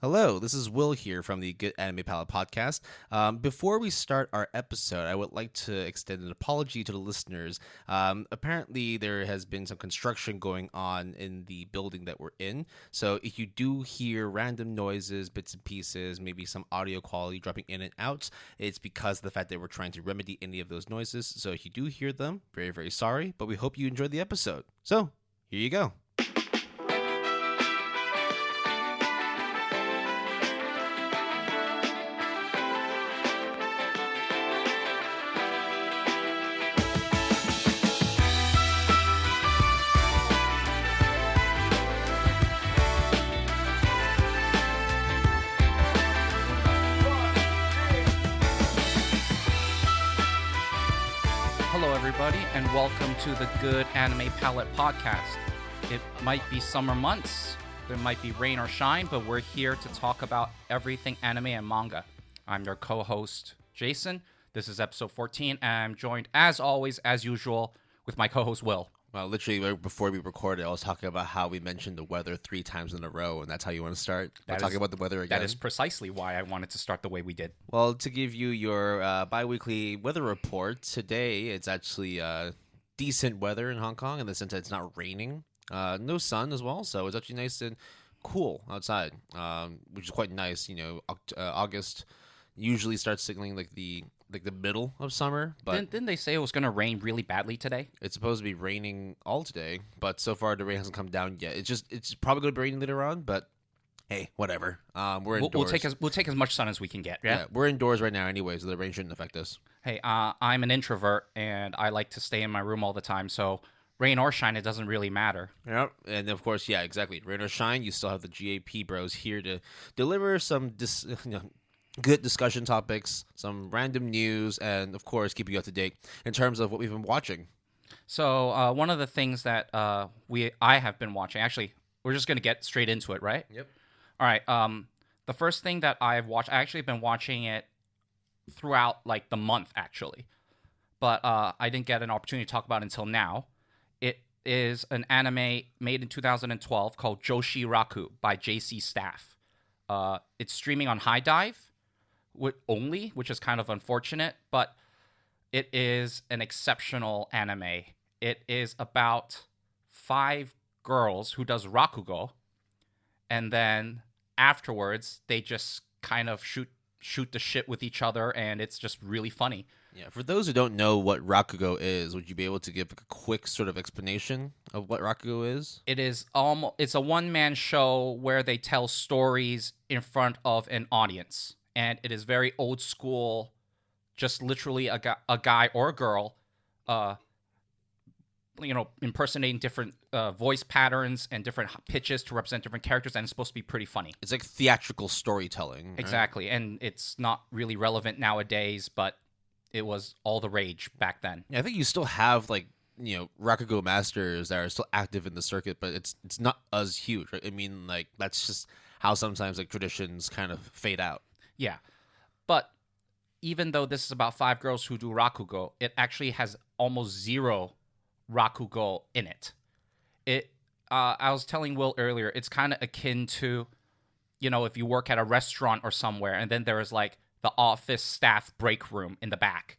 Hello, this is Will here from the Good Anime Palette podcast. Before we start our episode, I would like to extend an apology to the listeners. Apparently, there has been some construction going on in the building that we're in. So, if you do hear random noises, bits and pieces, maybe some audio quality dropping in and out, it's because of the fact that we're trying to remedy any of those noises. So, if you do hear them, very, very sorry, but we hope you enjoyed the episode. So, here you go. Hello, everybody, and welcome to the Good Anime Palette podcast. It might be summer months, there might be rain or shine, but we're here to talk about everything anime and manga. I'm your co-host, Jason. This is episode 14, and I'm joined, as always, as usual, with my co-host, Will. Well, literally, right before we recorded, I was talking about how we mentioned the weather 3 times in a row, and that's how you want to start? We're talking about the weather again? That is precisely why I wanted to start the way we did. Well, to give you your bi-weekly weather report, today it's actually decent weather in Hong Kong in the sense that it's not raining. No sun as well, so it's actually nice and cool outside, which is quite nice. You know, August usually starts signaling like the middle of summer, but Didn't they say it was going to rain really badly today? it's supposed to be raining all today, but so far the rain hasn't come down yet. It's probably going to be raining later on, but hey, whatever. We're indoors. We'll take as much sun as we can get. Yeah, we're indoors right now anyway, so the rain shouldn't affect us. Hey, I'm an introvert, and I like to stay in my room all the time, so rain or shine, it doesn't really matter. Yep, and of course, yeah, exactly. Rain or shine, you still have the GAP bros here to deliver some good discussion topics, some random news, and of course, keep you up to date in terms of what we've been watching. So one of the things that I have been watching, actually, we're just going to get straight into it, right? Yep. All right. The first thing that I've watched, I actually been watching it throughout like the month, actually, but I didn't get an opportunity to talk about it until now. It is an anime made in 2012 called Joshi Raku by JC Staff. It's streaming on High Dive only, which is kind of unfortunate, but it is an exceptional anime. It is about 5 girls who does rakugo, and then afterwards they just kind of shoot the shit with each other, and it's just really funny. Yeah, for those who don't know what rakugo is, would you be able to give a quick sort of explanation of what rakugo is? It's a one-man show where they tell stories in front of an audience, and it is very old school, just literally a guy or a girl impersonating different voice patterns and different pitches to represent different characters, and it's supposed to be pretty funny. It's like theatrical storytelling. Right? Exactly, and it's not really relevant nowadays, but it was all the rage back then. Yeah, I think you still have rakugo masters that are still active in the circuit, but it's not as huge, right? I mean, like that's just how sometimes like traditions kind of fade out. Yeah, but even though this is about 5 girls who do rakugo, it actually has almost 0 rakugo in it. I was telling Will earlier, it's kind of akin to, if you work at a restaurant or somewhere, and then there is like the office staff break room in the back.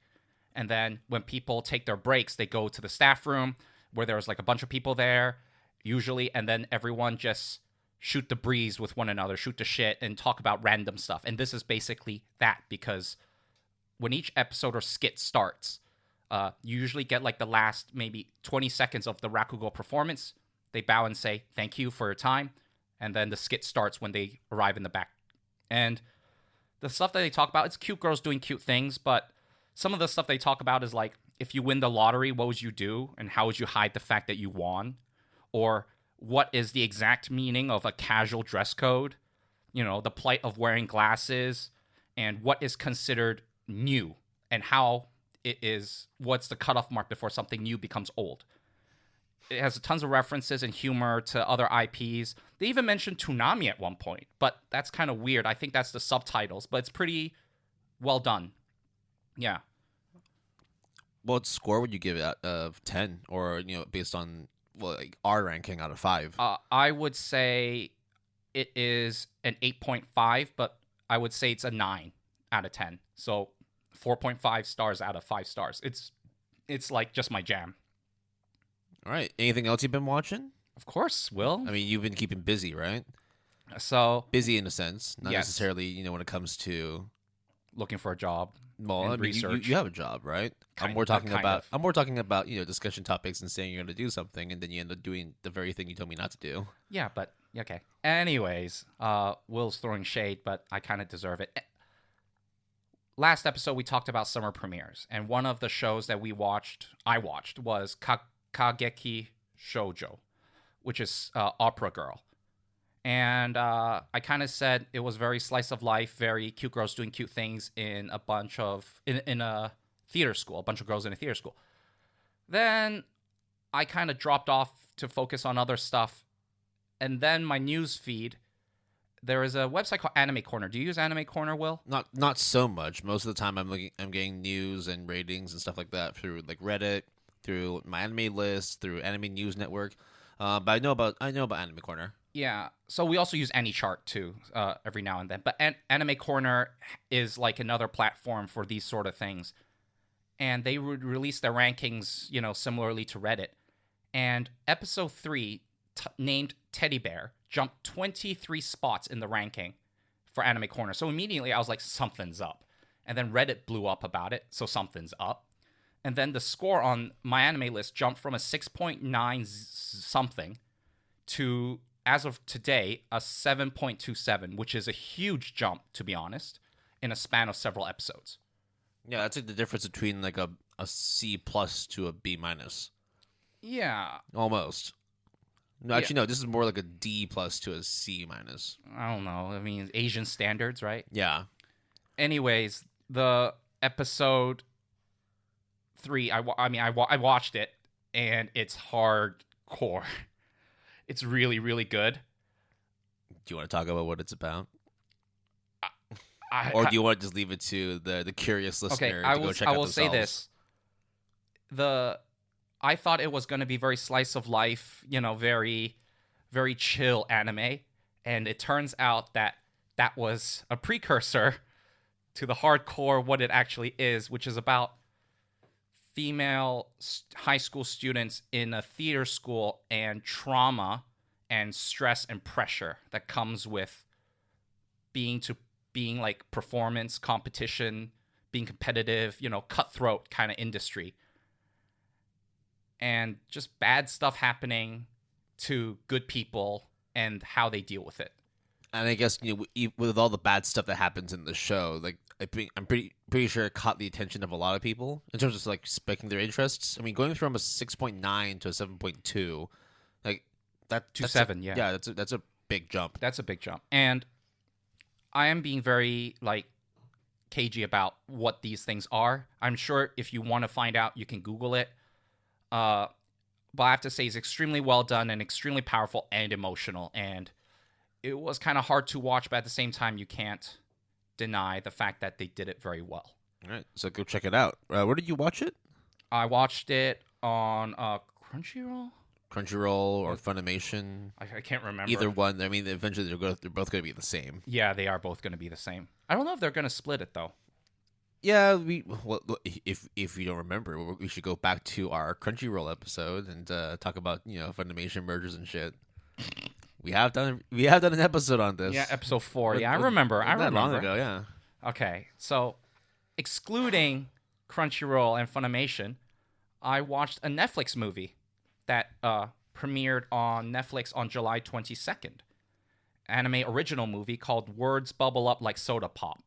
And then when people take their breaks, they go to the staff room where there's like a bunch of people there, usually, and then everyone just shoot the breeze with one another, shoot the shit, and talk about random stuff. And this is basically that, because when each episode or skit starts, you usually get like the last maybe 20 seconds of the rakugo performance. They bow and say, thank you for your time. And then the skit starts when they arrive in the back. And the stuff that they talk about, it's cute girls doing cute things, but some of the stuff they talk about is like, if you win the lottery, what would you do? And how would you hide the fact that you won? Or what is the exact meaning of a casual dress code? The plight of wearing glasses, and what is considered new, and how it is, what's the cutoff mark before something new becomes old. It has tons of references and humor to other IPs. They even mentioned Toonami at one point, but that's kind of weird. I think that's the subtitles, but it's pretty well done. Yeah. What score would you give it out of 10, or based on like our ranking out of 5? I would say it is an 8.5, but I would say it's a 9 out of 10. So 4.5 stars out of 5 stars. It's like just my jam. All right. Anything else you've been watching? Of course, Will. I mean, you've been keeping busy, right? So Busy in a sense, not Yes. necessarily, when it comes to. looking for a job. Well, And I mean, research. you have a job, right? I'm more talking about discussion topics and saying you're going to do something, and then you end up doing the very thing you told me not to do. Yeah, but okay. Anyways, Will's throwing shade, but I kind of deserve it. Last episode we talked about summer premieres, and one of the shows that I watched was Kageki Shoujo, which is Opera Girl. And I kind of said it was very slice of life, very cute girls doing cute things in a theater school, a bunch of girls in a theater school. Then I kind of dropped off to focus on other stuff. And then my news feed, there is a website called Anime Corner. Do you use Anime Corner, Will? Not so much. Most of the time I'm getting news and ratings and stuff like that through like Reddit, through my anime list, through Anime News Network. But I know about Anime Corner. Yeah, so we also use AnyChart too, every now and then. But Anime Corner is like another platform for these sort of things. And they would release their rankings, similarly to Reddit. And episode 3, named Teddy Bear, jumped 23 spots in the ranking for Anime Corner. So immediately I was like, something's up. And then Reddit blew up about it, so something's up. And then the score on my anime list jumped from a 6.9 something to, as of today, a 7.27, which is a huge jump, to be honest, in a span of several episodes. Yeah, that's like the difference between like a C plus to a B minus. Yeah. Almost. No, actually, no. This is more like a D plus to a C minus. I don't know. I mean, Asian standards, right? Yeah. Anyways, the episode 3, I watched it, and it's hardcore. It's really, really good. Do you want to talk about what it's about? Or do you want to just leave it to the curious listener to go check out themselves? I will say this. I thought it was going to be very slice of life, very, very chill anime. And it turns out that was a precursor to the hardcore what it actually is, which is about female high school students in a theater school and trauma and stress and pressure that comes with being like performance, competition, being competitive, cutthroat kind of industry. And just bad stuff happening to good people and how they deal with it. And I guess, with all the bad stuff that happens in the show, like I'm pretty sure it caught the attention of a lot of people in terms of like spiking their interests. I mean, going from a 6.9 to a 7.2, like that to 7, yeah. Yeah, that's a big jump. That's a big jump. And I am being very like cagey about what these things are. I'm sure if you want to find out, you can Google it. But I have to say it's extremely well done and extremely powerful and emotional. And it was kind of hard to watch, but at the same time, you can't deny the fact that they did it very well. All right, so go check it out. Where did you watch it? I watched it on Crunchyroll? Crunchyroll or Funimation? I can't remember. Either one. I mean, eventually they're both going to be the same. Yeah, they are both going to be the same. I don't know if they're going to split it, though. Yeah, if you don't remember, we should go back to our Crunchyroll episode and talk about Funimation mergers and shit. We have done an episode on this. Yeah, episode 4. Yeah, I remember. Not long ago, yeah. Okay, so excluding Crunchyroll and Funimation, I watched a Netflix movie that premiered on Netflix on July 22nd. Anime original movie called Words Bubble Up Like Soda Pop.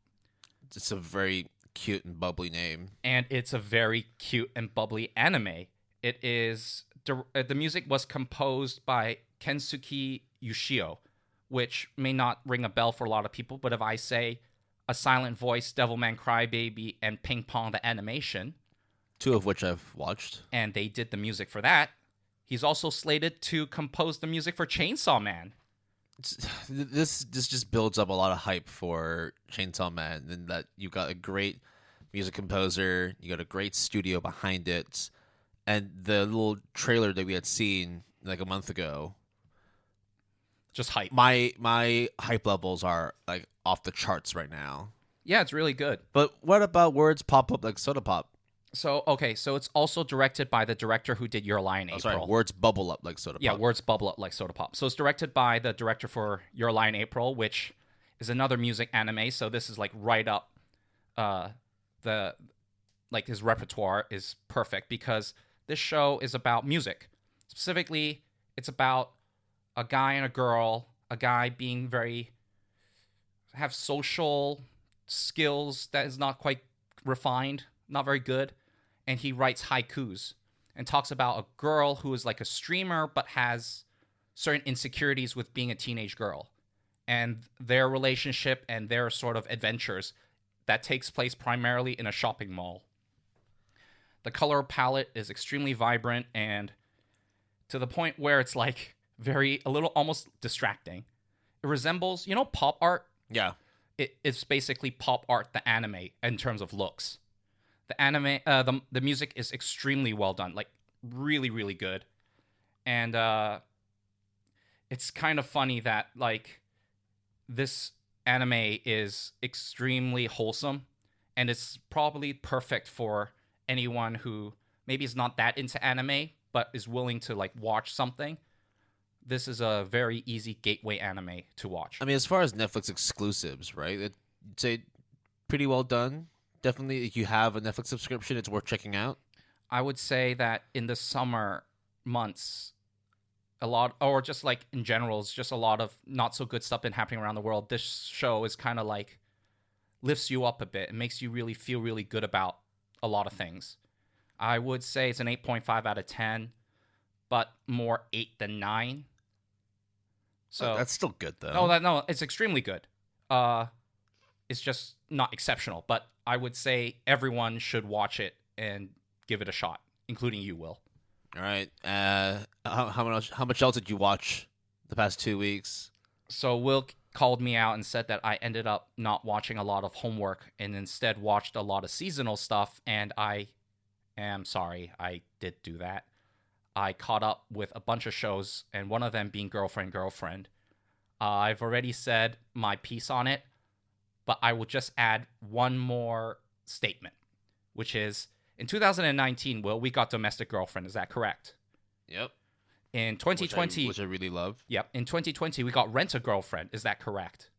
It's a very cute and bubbly name. And it's a very cute and bubbly anime. It is the music was composed by Kensuke Yoshio, which may not ring a bell for a lot of people, but if I say A Silent Voice, Devilman Crybaby, and Ping Pong the Animation, 2 of which I've watched, and they did the music for that. He's also slated to compose the music for Chainsaw Man. This just builds up a lot of hype for Chainsaw Man, and that you got a great music composer, you got a great studio behind it, and the little trailer that we had seen like a month ago Just hype. My hype levels are like off the charts right now. Yeah, it's really good. But what about words pop up like soda pop? So okay, so it's also directed by the director who did Your Lie in April. Sorry, words bubble up like soda Yeah, pop. words bubble up like soda pop. So it's directed by the director for Your Lie in April, which is another music anime. So this is like right up the like his repertoire is perfect because this show is about music. Specifically, it's about a guy and a girl, a guy being have social skills that is not quite refined, not very good, and he writes haikus and talks about a girl who is like a streamer but has certain insecurities with being a teenage girl and their relationship and their sort of adventures that takes place primarily in a shopping mall. The color palette is extremely vibrant and to the point where it's like a little almost distracting. It resembles, pop art. Yeah. It's basically pop art, the anime, in terms of looks. The anime, the music is extremely well done, like really, really good. And it's kind of funny that like this anime is extremely wholesome, and it's probably perfect for anyone who maybe is not that into anime but is willing to like watch something. This is a very easy gateway anime to watch. I mean, as far as Netflix exclusives, right? I'd say pretty well done. Definitely, if you have a Netflix subscription, it's worth checking out. I would say that in the summer months, a lot, or just like in general, it's just a lot of not so good stuff been happening around the world. This show is kind of like lifts you up a bit. It makes you really feel really good about a lot of things. I would say it's an 8.5 out of 10, but more 8 than 9. So that's still good though. No, it's extremely good. It's just not exceptional, but I would say everyone should watch it and give it a shot, including you, Will. All right. How much else did you watch the past 2 weeks? So Will called me out and said that I ended up not watching a lot of homework and instead watched a lot of seasonal stuff, and I am sorry, I did do that. I caught up with a bunch of shows, and one of them being Girlfriend. I've already said my piece on it, but I will just add one more statement, which is in 2019, Will, we got Domestic Girlfriend. Is that correct? Yep. In 2020, which I really love. Yep. In 2020, we got Rent a Girlfriend. Is that correct?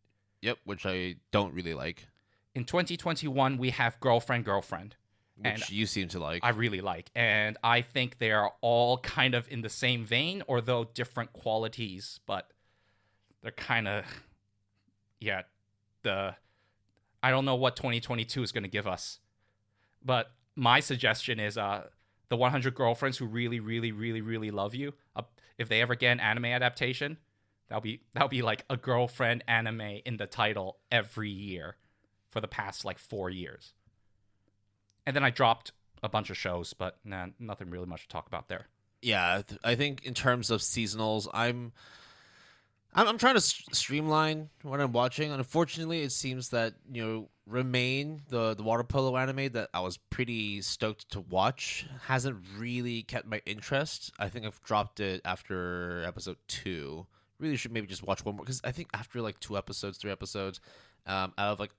Yep, which I don't really like. In 2021, we have Girlfriend. Which you seem to like. I really like. And I think they are all kind of in the same vein, although different qualities, but they're kind of, I don't know what 2022 is going to give us. But my suggestion is the 100 Girlfriends Who Really, Really, Really, Really Love You. If they ever get an anime adaptation, that'll be like a girlfriend anime in the title every year for the past like 4 years. And then I dropped a bunch of shows, but nothing really much to talk about there. Yeah, I think in terms of seasonals, I'm trying to streamline what I'm watching. Unfortunately, it seems that Remain, the water polo anime that I was pretty stoked to watch, hasn't really kept my interest. I think I've dropped it after episode 2. Really should maybe just watch one more, because I think after like 2 episodes, 3 episodes, out of like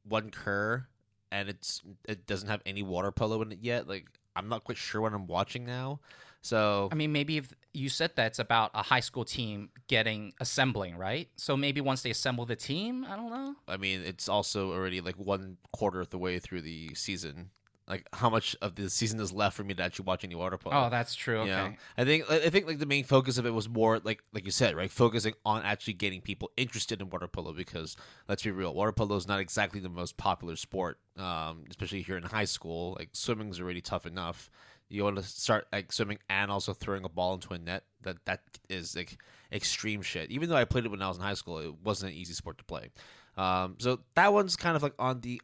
one cur, and it doesn't have any water polo in it yet. Like, I'm not quite sure what I'm watching now. So I mean, maybe if you said that it's about a high school team assembling, right? So maybe once they assemble the team, I don't know. I mean, it's also already like 1/4 of the way through the season. Like, how much of the season is left for me to actually watch any water polo? Oh, that's true. Okay. I think like the main focus of it was more like you said, right? Focusing on actually getting people interested in water polo, because let's be real, water polo is not exactly the most popular sport, especially here in high school. Like, swimming's already tough enough. You want to start like swimming and also throwing a ball into a net. That is like extreme shit. Even though I played it when I was in high school, it wasn't an easy sport to play. So that one's kind of like on the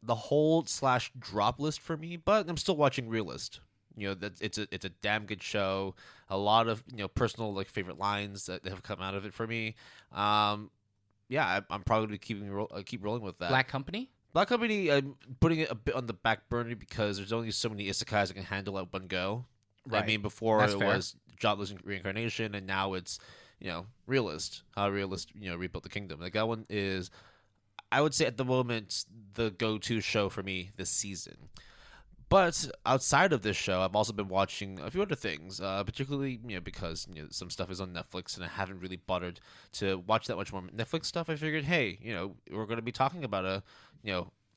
hold/drop list for me, but I'm still watching Realist. That it's a damn good show. A lot of personal like favorite lines that have come out of it for me. I'm probably keep rolling with that. Black Company. Black Company, I'm putting it a bit on the back burner because there's only so many isekais I can handle at one go. Right. I mean, before That's it fair. was Jobless Reincarnation, and now it's how realist rebuilt the kingdom. Like that one is, I would say at the moment, the go-to show for me this season. But outside of this show, I've also been watching a few other things, particularly because some stuff is on Netflix, and I haven't really bothered to watch that much more Netflix stuff. I figured, hey, we're going to be talking about a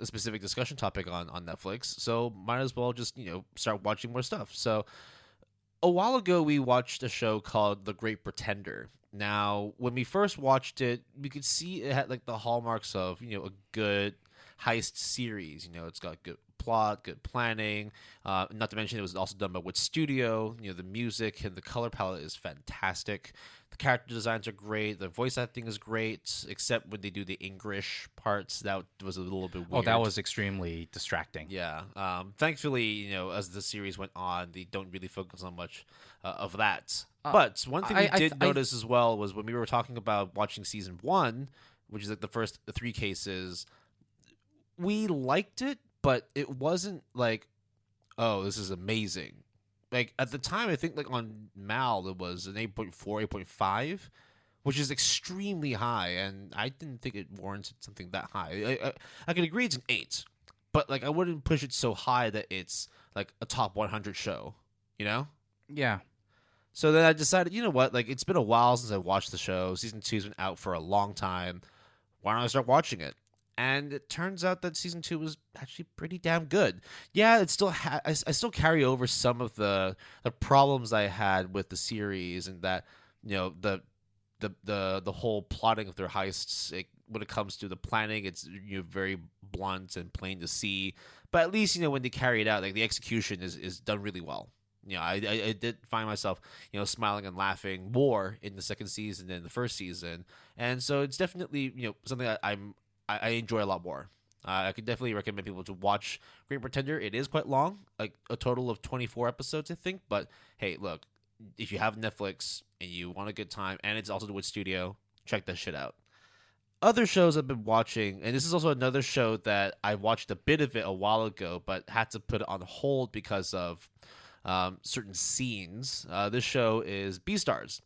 specific discussion topic on Netflix, so might as well just start watching more stuff. So a while ago, we watched a show called The Great Pretender. Now, when we first watched it, we could see it had like the hallmarks of a good heist series. It's got good plot, good planning. Not to mention, it was also done by Wood Studio. The music and the color palette is fantastic. The character designs are great. The voice acting is great, except when they do the English parts. That was a little bit weird. Oh, that was extremely distracting. Yeah. Thankfully, as the series went on, they don't really focus on much of that. But one thing we did notice as well was when we were talking about watching season 1, which is like the first 3 cases, we liked it, but it wasn't like, oh, this is amazing. Like at the time, I think like on Mal it was an 8.4, 8.5, which is extremely high, and I didn't think it warranted something that high. I can agree it's an 8, but like I wouldn't push it so high that it's like a top 100 show, Yeah. So then I decided, you know what, like it's been a while since I watched the show. Season 2's been out for a long time. Why don't I start watching it? And it turns out that season 2 was actually pretty damn good. Yeah, it still I still carry over some of the problems I had with the series, and that the whole plotting of their heists. When it comes to the planning, it's very blunt and plain to see. But at least when they carry it out, like the execution is done really well. I did find myself smiling and laughing more in the second season than the first season, and so it's definitely something I enjoy a lot more. I could definitely recommend people to watch Great Pretender. It is quite long, like a total of 24 episodes, I think. But hey, look, if you have Netflix and you want a good time, and it's also the Wood Studio, check that shit out. Other shows I've been watching, and this is also another show that I watched a bit of it a while ago, but had to put it on hold because of certain scenes. This show is Beastars.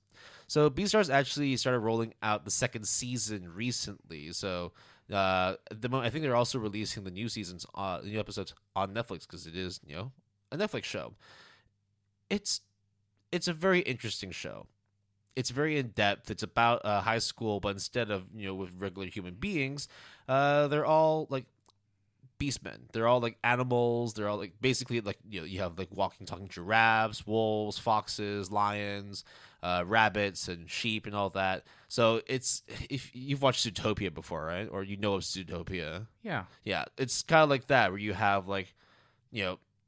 So Beastars actually started rolling out the second season recently. So I think they're also releasing the new seasons, new episodes on Netflix because it is a Netflix show. It's a very interesting show. It's very in depth. It's about high school, but instead of with regular human beings, they're all like beastmen. They're all like animals. They're all like basically like you have like walking, talking giraffes, wolves, foxes, lions, rabbits, and sheep, and all that. So it's, if you've watched Zootopia before, right, or of Zootopia, yeah, it's kind of like that where you have like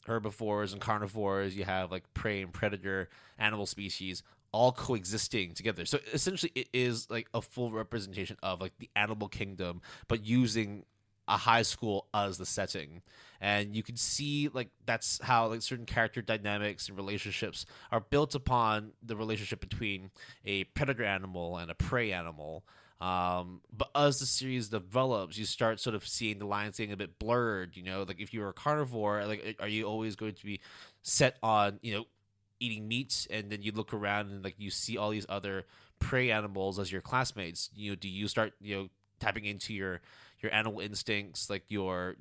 herbivores and carnivores. You have like prey and predator animal species all coexisting together. So essentially, it is like a full representation of like the animal kingdom, but using a high school as the setting. And you can see like that's how like certain character dynamics and relationships are built upon the relationship between a predator animal and a prey animal. But as the series develops, you start sort of seeing the lines getting a bit blurred. Like if you're a carnivore, like are you always going to be set on eating meat, and then you look around and like you see all these other prey animals as your classmates? Do you start tapping into your animal instincts, like your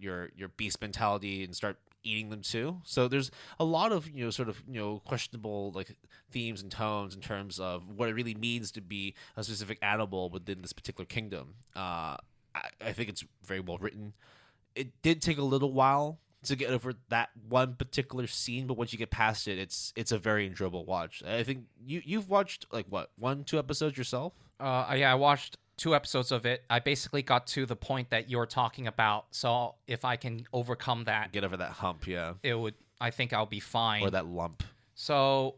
beast mentality, and start eating them too? So there's a lot of sort of questionable like themes and tones in terms of what it really means to be a specific animal within this particular kingdom. I think it's very well written. It did take a little while to get over that one particular scene, but once you get past it, it's a very enjoyable watch. I think you've watched like what, 1-2 episodes yourself? Yeah, I watched 2 episodes of it. I basically got to the point that you're talking about. So if I can overcome that, get over that hump, yeah, I think I'll be fine. Or that lump. So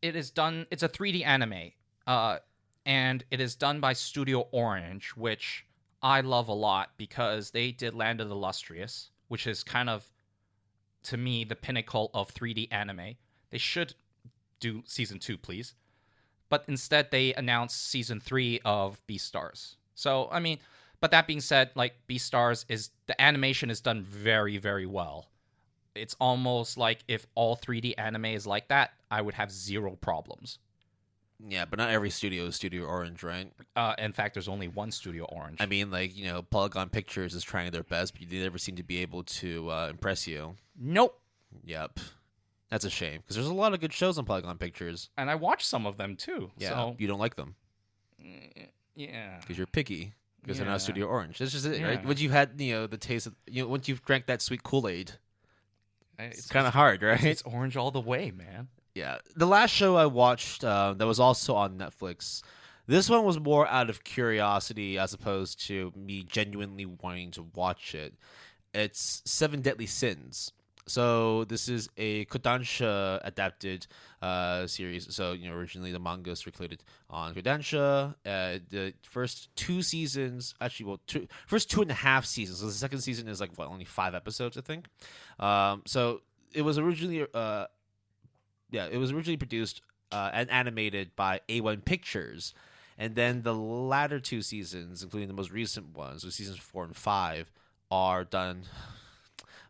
it is done. It's a 3D anime, and it is done by Studio Orange, which I love a lot because they did Land of the Illustrious, which is kind of, to me, the pinnacle of 3D anime. They should do season 2, please. But instead, they announced season 3 of Beastars. So, I mean, but that being said, like, Beastars the animation is done very, very well. It's almost like if all 3D anime is like that, I would have zero problems. Yeah, but not every studio is Studio Orange, right? In fact, there's only one Studio Orange. I mean, like, Polygon Pictures is trying their best, but they never seem to be able to impress you. Nope. Yep. That's a shame, because there's a lot of good shows on Polygon Pictures. And I watched some of them, too. Yeah, so. you don't like them. Yeah. Because you're picky. Because they're Yeah. not Studio Orange. That's just it, Yeah. right? Once you've had, the taste of, once you've drank that sweet Kool-Aid, It's kind of hard, right? It's orange all the way, man. Yeah. The last show I watched that was also on Netflix, this one was more out of curiosity as opposed to me genuinely wanting to watch it. It's Seven Deadly Sins. So this is a Kodansha adapted series. So originally the manga circulated on Kodansha. The first 2 seasons, actually, first 2.5 seasons. So the second season is like only 5 episodes, I think. So it was originally produced and animated by A1 Pictures. And then the latter 2 seasons, including the most recent ones, so seasons 4 and 5, are done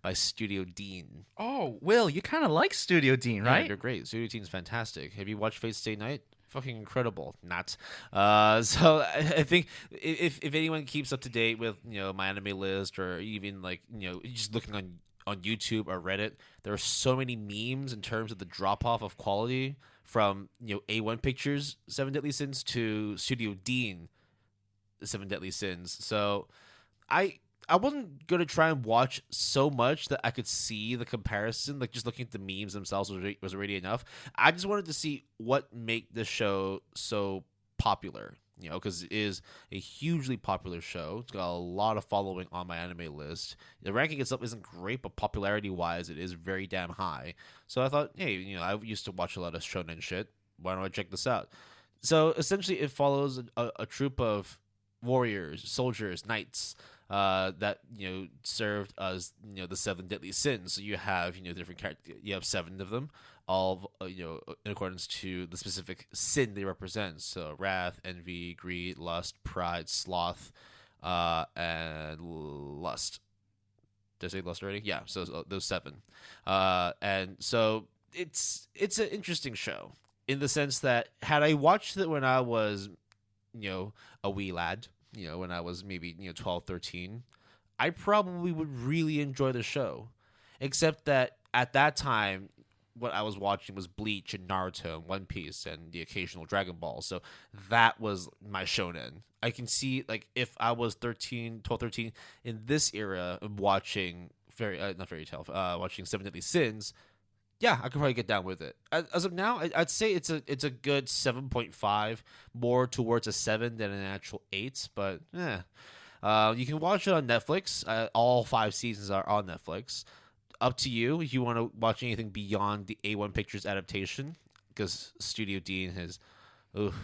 by Studio Dean. Oh, Will, you kind of like Studio Dean, right? Yeah, they're great. Studio Dean's fantastic. Have you watched Fate Stay Night? Fucking incredible. Not. So I think if anyone keeps up to date with my anime list, or even like just looking on YouTube or Reddit, there are so many memes in terms of the drop off of quality from A1 Pictures Seven Deadly Sins to Studio Dean Seven Deadly Sins. So I wasn't gonna try and watch so much that I could see the comparison. Like, just looking at the memes themselves was already enough. I just wanted to see what made this show so popular. Because it is a hugely popular show. It's got a lot of following on my anime list. The ranking itself isn't great, but popularity-wise, it is very damn high. So I thought, hey, I used to watch a lot of shonen shit. Why don't I check this out? So essentially, it follows a troop of warriors, soldiers, knights that served as the 7 deadly sins. So you have different characters. You have 7 of them, all in accordance to the specific sin they represent. So wrath, envy, greed, lust, pride, sloth, and lust. Did I say lust already? Yeah. So those 7, and so it's an interesting show in the sense that had I watched it when I was a wee lad, when I was maybe 12, 13, I probably would really enjoy the show. Except that at that time, what I was watching was Bleach and Naruto and One Piece and the occasional Dragon Ball. So that was my shonen. I can see, like, if I was 13, 12, 13 in this era of watching watching Seven Deadly Sins, yeah, I could probably get down with it. As of now, I'd say it's a good 7.5, more towards a 7 than an actual 8. But you can watch it on Netflix. All 5 seasons are on Netflix. Up to you if you want to watch anything beyond the A1 Pictures adaptation, because Studio Dean has. Look,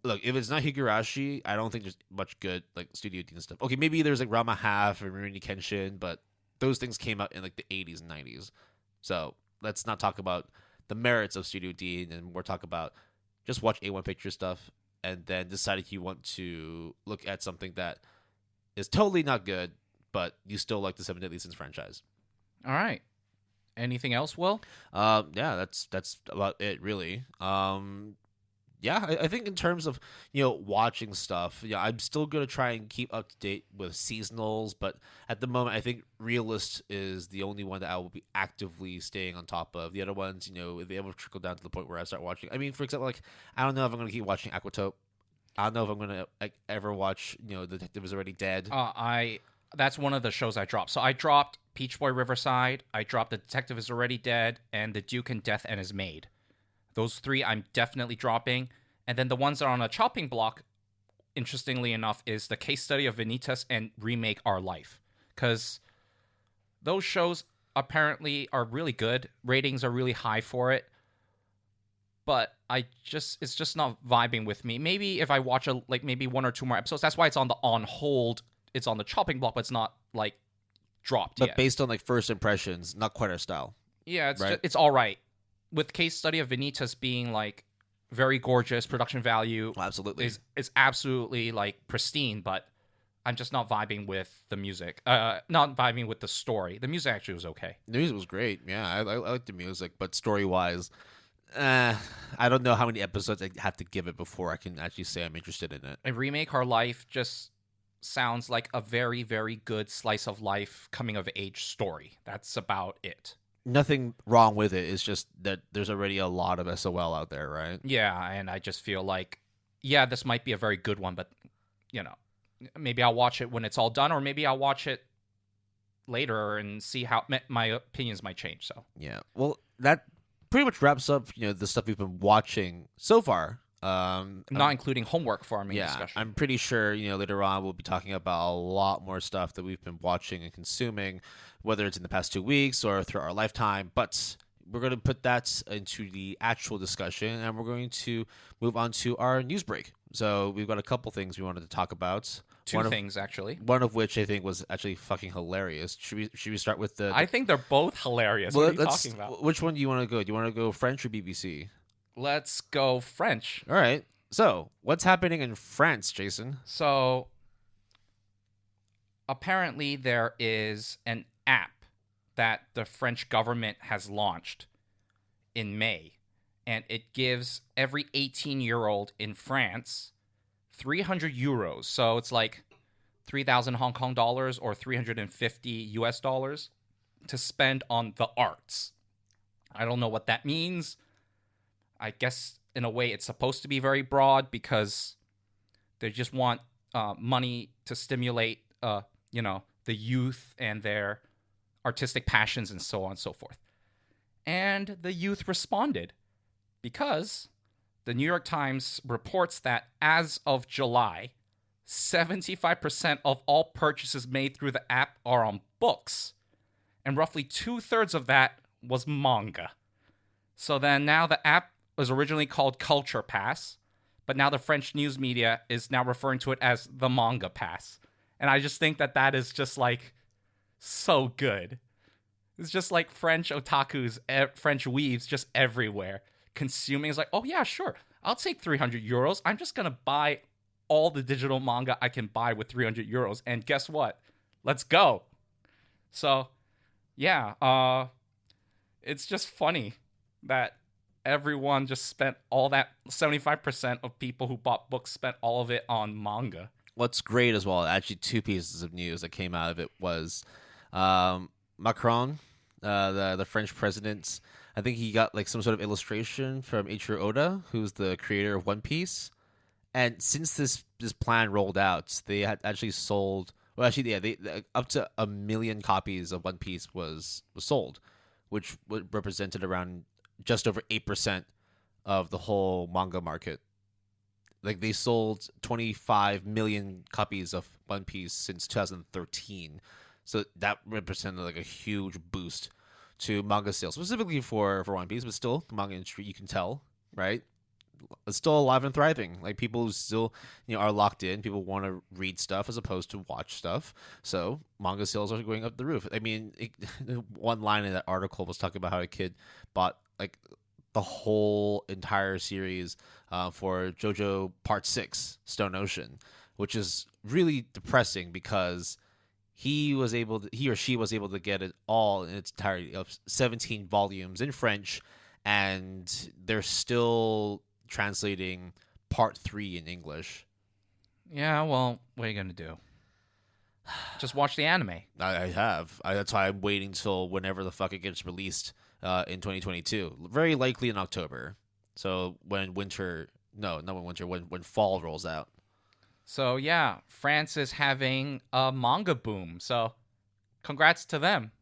if it's not Higurashi, I don't think there's much good like Studio Dean stuff. Okay, maybe there's like Rama Half or Rurouni Kenshin, but those things came out in like the 80s and 90s. So let's not talk about the merits of Studio Dean, and more talk about just watch A1 Picture stuff and then decide if you want to look at something that is totally not good, but you still like the Seven Deadly Sins franchise. All right. Anything else, Will? Yeah, that's about it, really. I think in terms of watching stuff, I'm still gonna try and keep up to date with seasonals, but at the moment, I think Realist is the only one that I will be actively staying on top of. The other ones, they will trickle down to the point where I start watching. I mean, for example, like, I don't know if I'm gonna keep watching Aquatope. I don't know if I'm gonna ever watch Detective Is Already Dead. That's one of the shows I dropped. So I dropped Peach Boy Riverside, I dropped The Detective Is Already Dead, and The Duke and Death and His Maid. Those 3 I'm definitely dropping. And then the ones that are on a chopping block, interestingly enough, is The Case Study of Vanitas and Remake Our Life. Because those shows apparently are really good. Ratings are really high for it. But it's just not vibing with me. Maybe if I watch maybe 1 or 2 more episodes, that's why it's on hold. It's on the chopping block, but it's not like dropped but yet. Based on like first impressions, not quite our style. Yeah, right? It's all right. With Case Study of Vanitas being like very gorgeous, production value absolutely is absolutely like pristine, but I'm just not vibing with the music. Not vibing with the story. The music actually was okay. The music was great. Yeah, I like the music, but story wise, I don't know how many episodes I have to give it before I can actually say I'm interested in it. A Remake Our Life just sounds like a very, very good slice of life coming of age story. That's about it. Nothing wrong with it. It's just that there's already a lot of SOL out there, right? Yeah, and I just feel like, yeah, this might be a very good one, but, maybe I'll watch it when it's all done, or maybe I'll watch it later and see how my opinions might change. So Yeah. Well, that pretty much wraps up, the stuff we've been watching so far. not including homework for our main Yeah, discussion. I'm pretty sure, later on we'll be talking about a lot more stuff that we've been watching and consuming, whether it's in the past 2 weeks or through our lifetime. But we're going to put that into the actual discussion, and we're going to move on to our news break. So we've got a couple things we wanted to talk about. Two things, actually. One of which I think was actually fucking hilarious. Should we start with the I think they're both hilarious. What are you talking about? Which one do you want to go? Do you want to go French or BBC? Let's go French. All right. So, what's happening in France, Jason? So, apparently there is an app that the French government has launched in May, and it gives every 18-year-old in France 300 euros. So, it's like 3,000 Hong Kong dollars or 350 US dollars to spend on the arts. I don't know what that means. I guess in a way it's supposed to be very broad because they just want money to stimulate, the youth and their artistic passions and so on and so forth. And the youth responded because the New York Times reports that as of July, 75% of all purchases made through the app are on books, and roughly 2/3 of that was manga. So then now the app was originally called Culture Pass, but now the French news media is now referring to it as the Manga Pass. And I just think that is just like so good. It's just like French otakus, French weaves just everywhere. Consuming is like, oh yeah, sure. I'll take 300 euros. I'm just going to buy all the digital manga I can buy with 300 euros. And guess what? Let's go. So, yeah, it's just funny that everyone just spent all that. 75% of people who bought books spent all of it on manga. What's great as well, actually, two pieces of news that came out of it was Macron, the French president. I think he got like some sort of illustration from Eiichiro Oda, who's the creator of One Piece. And since this plan rolled out, they had actually sold. Well, actually, yeah, they up to 1 million copies of One Piece was sold, which represented around just over 8% of the whole manga market. Like, they sold 25 million copies of One Piece since 2013. So that represented like a huge boost to manga sales, specifically for One Piece, but still, the manga industry, you can tell, right? It's still alive and thriving. Like, people who still, are locked in. People want to read stuff as opposed to watch stuff. So manga sales are going up the roof. I mean, one line in that article was talking about how a kid bought like the whole entire series for JoJo Part 6, Stone Ocean, which is really depressing because he or she was able to get it all in its entirety of 17 volumes in French, and they're still translating Part 3 in English. Yeah, well, what are you going to do? Just watch the anime. I have. That's why I'm waiting till whenever the fuck it gets released in 2022. Very likely in October. So when fall rolls out. So yeah, France is having a manga boom. So congrats to them.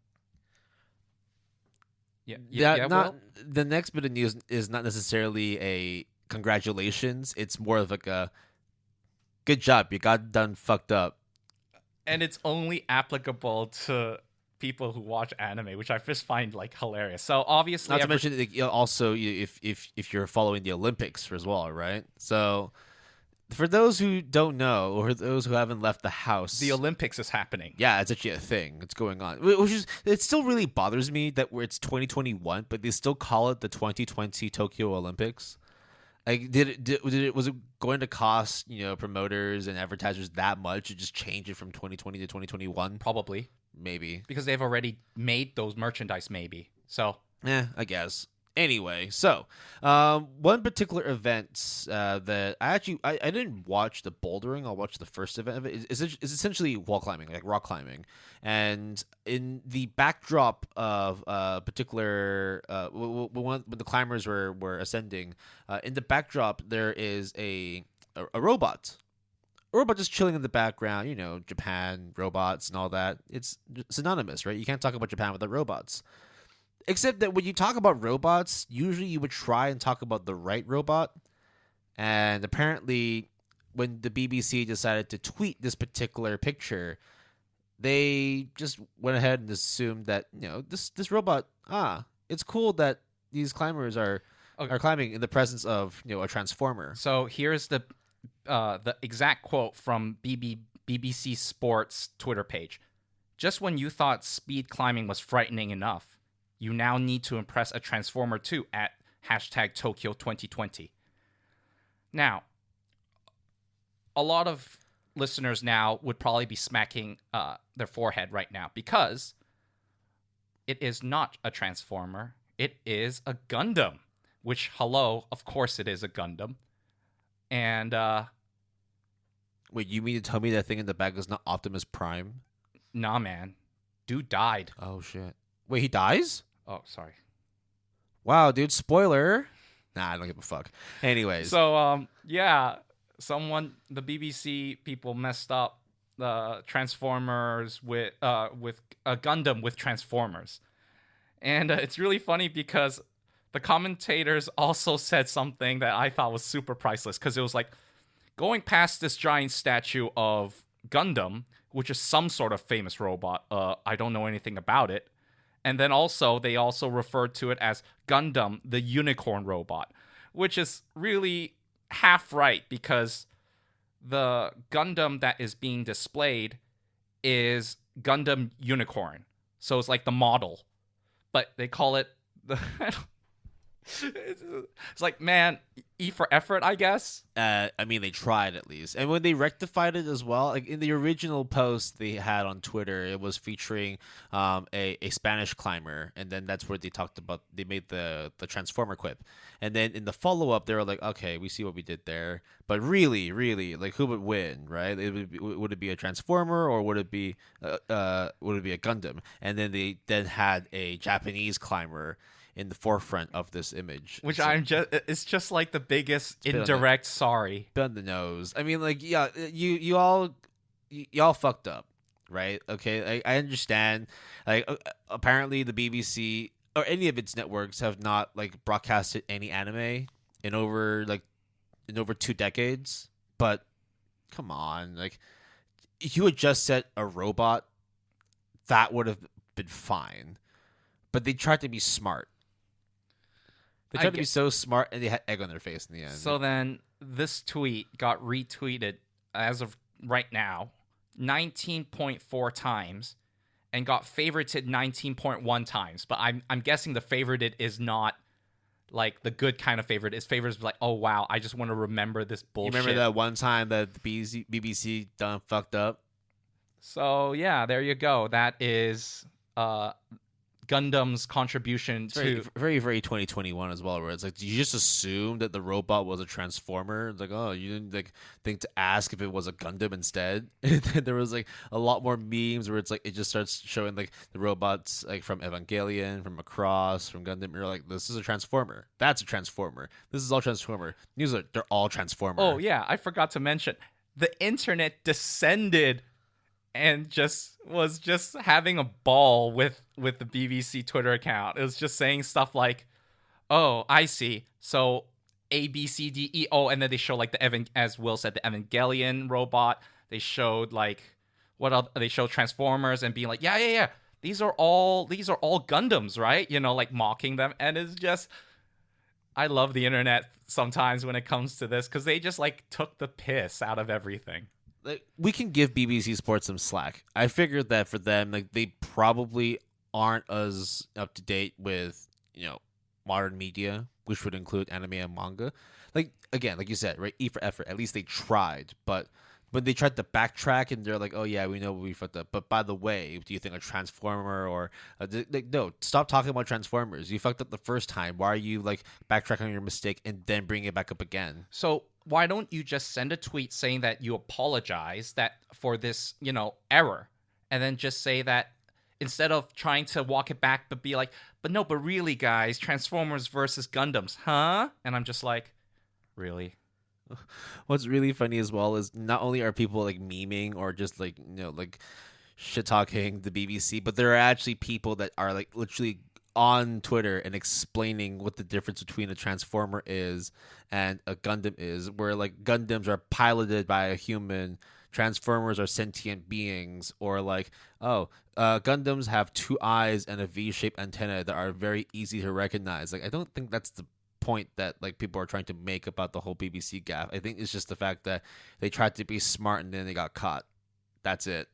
The next bit of news is not necessarily a congratulations. It's more of like a good job. You got done fucked up. And it's only applicable to people who watch anime, which I just find like hilarious. So obviously, not to mention also if you're following the Olympics as well, right? So for those who don't know, or those who haven't left the house, the Olympics is happening. Yeah, it's actually a thing. It's going on, it still really bothers me that it's 2021, but they still call it the 2020 Tokyo Olympics. Like, was it going to cost promoters and advertisers that much to just change it from 2020 to 2021? Probably, maybe because they've already made those merchandise. Maybe so. I guess Anyway, so one particular event that I didn't watch the bouldering. I'll watch the first event of it. Is essentially wall climbing, like rock climbing, and in the backdrop of particular when the climbers were ascending, in the backdrop there is a robot. A robot just chilling in the background. You know, Japan robots and all that. It's synonymous, right? You can't talk about Japan without robots. Except that when you talk about robots, usually you would try and talk about the right robot. And apparently, when the BBC decided to tweet this particular picture, they just went ahead and assumed that, this robot, it's cool that these climbers are climbing in the presence of, a transformer. So here's the exact quote from BBC Sports Twitter page. Just when you thought speed climbing was frightening enough, you now need to impress a transformer too at hashtag Tokyo 2020. Now, a lot of listeners now would probably be smacking their forehead right now because it is not a transformer. It is a Gundam, which, hello, of course it is a Gundam. And, wait, you mean to tell me that thing in the back is not Optimus Prime? Nah, man. Dude died. Oh, shit. Wait, he dies? Oh, sorry. Wow, dude, spoiler. Nah, I don't give a fuck. Anyways. So, yeah, the BBC people messed up the Transformers with a Gundam with Transformers. And it's really funny because the commentators also said something that I thought was super priceless because it was like, going past this giant statue of Gundam, which is some sort of famous robot. I don't know anything about it. And then they also referred to it as Gundam, the unicorn robot, which is really half right because the Gundam that is being displayed is Gundam Unicorn. So it's like the model, but they call it the... It's like, man, E for effort, I guess. I mean, they tried at least, and when they rectified it as well, like in the original post they had on Twitter, it was featuring a Spanish climber, and then that's where they made the transformer quip, and then in the follow up they were like, okay, we see what we did there, but really, like, who would win, right? Would it be a transformer or would it be a Gundam? And then they had a Japanese climber in the forefront of this image, which it's just like the biggest indirect sorry. Bit on the nose. I mean, like, yeah, you all fucked up, right? Okay, I understand. Like, apparently the BBC or any of its networks have not like broadcasted any anime in over 2 decades. But come on, like, if you had just said a robot, that would have been fine. But they tried to be smart. They tried to be so smart, and they had egg on their face in the end. So then this tweet got retweeted as of right now 19.4 times and got favorited 19.1 times. But I'm guessing the favorited is not like the good kind of favorite. It's favorites like, oh, wow, I just want to remember this bullshit. You remember that one time that the BBC done fucked up? So, yeah, there you go. That is... Gundam's contribution to very, very 2021 as well, where it's like, do you just assume that the robot was a transformer? It's like, oh, you didn't like think to ask if it was a Gundam instead. And then there was like a lot more memes where it's like it just starts showing like the robots like from Evangelion, from Macross, from Gundam. You're like, this is a transformer. That's a transformer. This is all transformer. News alert, they're all transformer. Oh yeah, I forgot to mention the internet descended and was having a ball with the BBC Twitter account. It was just saying stuff like, "Oh, I see. So A, B, C, D, E, O," and then they show like as Will said, the Evangelion robot. They showed like they showed Transformers and being like, "Yeah. These are all Gundams, right?" You know, like mocking them, and it's just. I love the internet sometimes when it comes to this because they just like took the piss out of everything. Like, we can give BBC Sports some slack. I figured that for them, like, they probably aren't as up to date with, modern media, which would include anime and manga. Like, again, like you said, right? E for effort. At least they tried, but when they tried to backtrack and they're like, "Oh yeah, we know we fucked up." But by the way, do you think a transformer or no? Stop talking about transformers. You fucked up the first time. Why are you like backtracking on your mistake and then bringing it back up again? So why don't you just send a tweet saying that you apologize that for this, error, and then just say that instead of trying to walk it back, but be like, but really, guys, Transformers versus Gundams, huh? And I'm just like, really? What's really funny as well is not only are people like memeing or just like like shit talking the BBC, but there are actually people that are like literally on Twitter and explaining what the difference between a transformer is and a Gundam is, where like Gundams are piloted by a human, transformers are sentient beings, or like Gundams have two eyes and a V-shaped antenna that are very easy to recognize. Like I don't think that's the point that like people are trying to make about the whole BBC gaff. I think it's just the fact that they tried to be smart and then they got caught. That's it.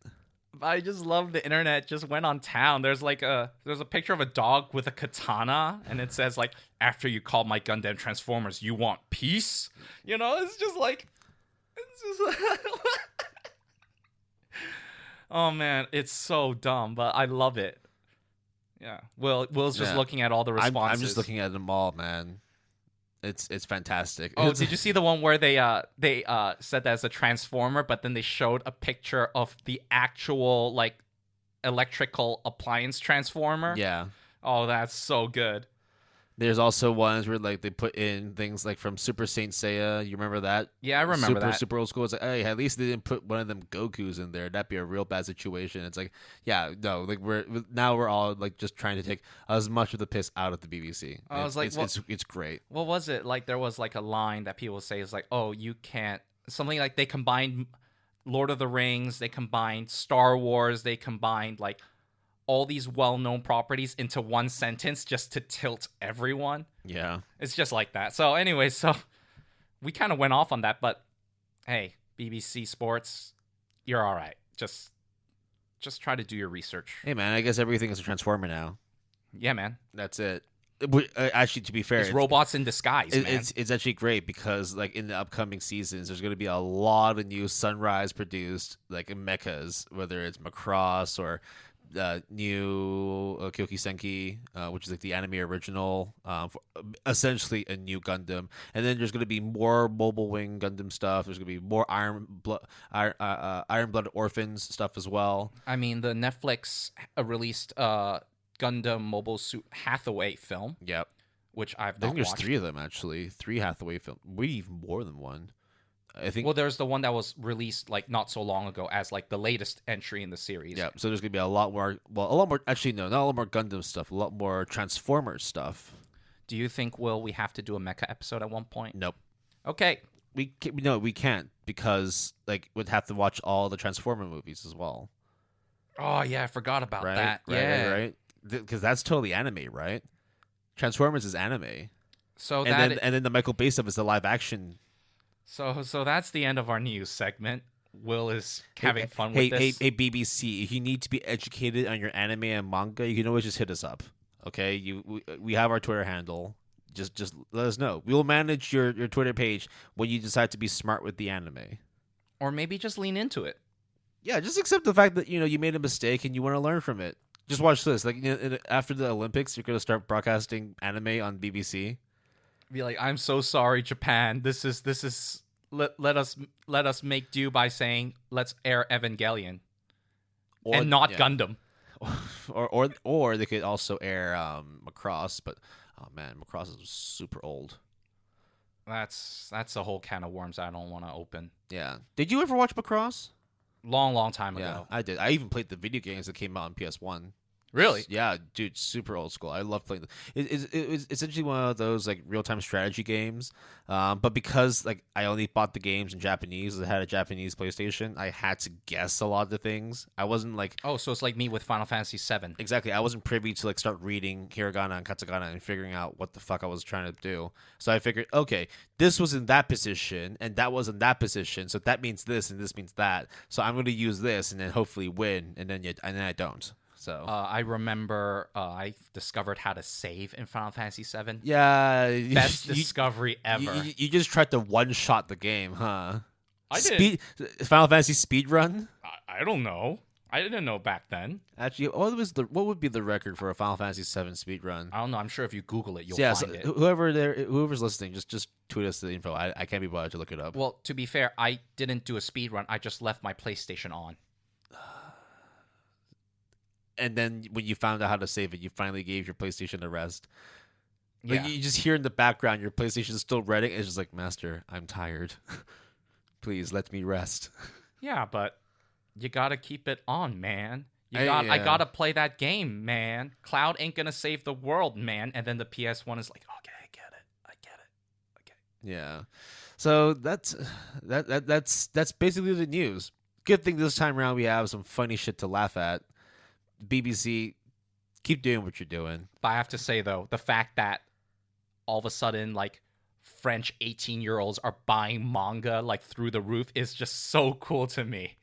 I just love the internet just went on town. There's a picture of a dog with a katana, and it says like, after you call my Gundam Transformers, you want peace? It's just like, oh man, it's so dumb, but I love it. Yeah. Will's just looking at all the responses. I'm just looking at them all, man. It's fantastic. Oh, did you see the one where they said that as a transformer, but then they showed a picture of the actual like electrical appliance transformer? Yeah. Oh, that's so good. There's also ones where like they put in things like from Super Saint Seiya. You remember that? Yeah, I remember that. Super old school. It's like, hey, at least they didn't put one of them Gokus in there. That'd be a real bad situation. It's like, yeah, no, like we're all like just trying to take as much of the piss out of the BBC. I was like, it's great. What was it? Like there was like a line that people say is like, oh, you can't, something like they combined Lord of the Rings, they combined Star Wars, they combined like all these well-known properties into one sentence just to tilt everyone. Yeah. It's just like that. So anyway, so we kind of went off on that, but hey, BBC Sports, you're all right. Just try to do your research. Hey, man, I guess everything is a transformer now. Yeah, man. That's it. Actually, to be fair, it's robots in disguise, man. It's actually great because like in the upcoming seasons, there's going to be a lot of new Sunrise produced like mechas, whether it's Macross or new Kyoki Senki, which is like the anime original, essentially a new Gundam. And then there's going to be more Mobile Wing Gundam stuff. There's going to be more Iron Blooded Orphans stuff as well. I mean, the Netflix released Gundam Mobile Suit Hathaway film. Yep. Which I've not I think there's watched. 3 of them, actually. 3 Hathaway films. Maybe even more than one. I think. Well, there's the one that was released like not so long ago as like the latest entry in the series. Yeah, so there's gonna be a lot more. Well, a lot more. Actually, no, not a lot more Gundam stuff. A lot more Transformers stuff. Do you think we have to do a mecha episode at one point? Nope. Okay. We can't because like we'd have to watch all the Transformer movies as well. Oh yeah, I forgot about that. Right. Because that's totally anime, right? Transformers is anime. So and then the Michael Bay stuff is the live action. So that's the end of our news segment. Will is having fun with this. Hey, BBC, if you need to be educated on your anime and manga, you can always just hit us up. Okay, we have our Twitter handle. Just let us know. We will manage your Twitter page when you decide to be smart with the anime. Or maybe just lean into it. Yeah, just accept the fact that you made a mistake and you want to learn from it. Just watch this. Like after the Olympics, you're gonna start broadcasting anime on BBC. Be like, I'm so sorry, Japan. This is let us make do by saying let's air Evangelion, and not Gundam. Or they could also air Macross, but oh man, Macross is super old. That's a whole can of worms I don't want to open. Yeah. Did you ever watch Macross? Long time ago. I did. I even played the video games that came out on PS1. Really? Yeah, dude, super old school. I love playing. It was essentially one of those like real time strategy games, but because like I only bought the games in Japanese, I had a Japanese PlayStation. I had to guess a lot of the things. I wasn't like so it's like me with Final Fantasy VII. Exactly. I wasn't privy to like start reading hiragana and katakana and figuring out what the fuck I was trying to do. So I figured, okay, this was in that position and that was in that position, so that means this and this means that. So I'm going to use this and then hopefully win, and then I don't. So I remember I discovered how to save in Final Fantasy VII. Yeah, Best discovery ever. You just tried to one-shot the game, huh? I didn't. Final Fantasy speed run. I don't know. I didn't know back then. Actually, what would be the record for a Final Fantasy 7 speed run? I don't know. I'm sure if you Google it, you'll Yeah, find so it. whoever's listening, just tweet us the info. I can't be bothered to look it up. Well, to be fair, I didn't do a speed run. I just left my PlayStation on. And then when you found out how to save it, you finally gave your PlayStation a rest. Yeah. Like you just hear in the background your PlayStation is still running. It's just like, Master, I'm tired. Please let me rest. Yeah, but you gotta keep it on, man. I Yeah. gotta play that game, man. Cloud ain't gonna save the world, man. And then the PS1 is like, okay, I get it. Okay. Yeah. So that's basically the news. Good thing this time around we have some funny shit to laugh at. BBC, keep doing what you're doing. But I have to say though, the fact that all of a sudden, like, French 18-year-olds are buying manga like through the roof is just so cool to me.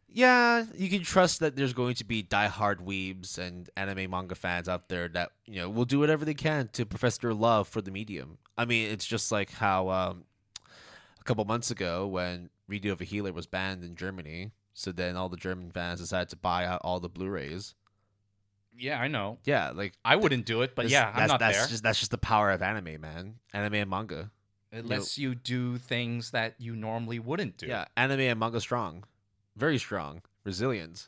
Yeah, you can trust that there's going to be diehard weebs and anime manga fans out there that, will do whatever they can to profess their love for the medium. I mean, it's just like how a couple months ago when Redo of a Healer was banned in Germany, so then all the German fans decided to buy out all the Blu-rays. Yeah, I know. Yeah, like I wouldn't do it, but yeah, I'm not there. That's just the power of anime, man. Anime and manga. It lets you do things that you normally wouldn't do. Yeah, anime and manga strong. Very strong. Resilient.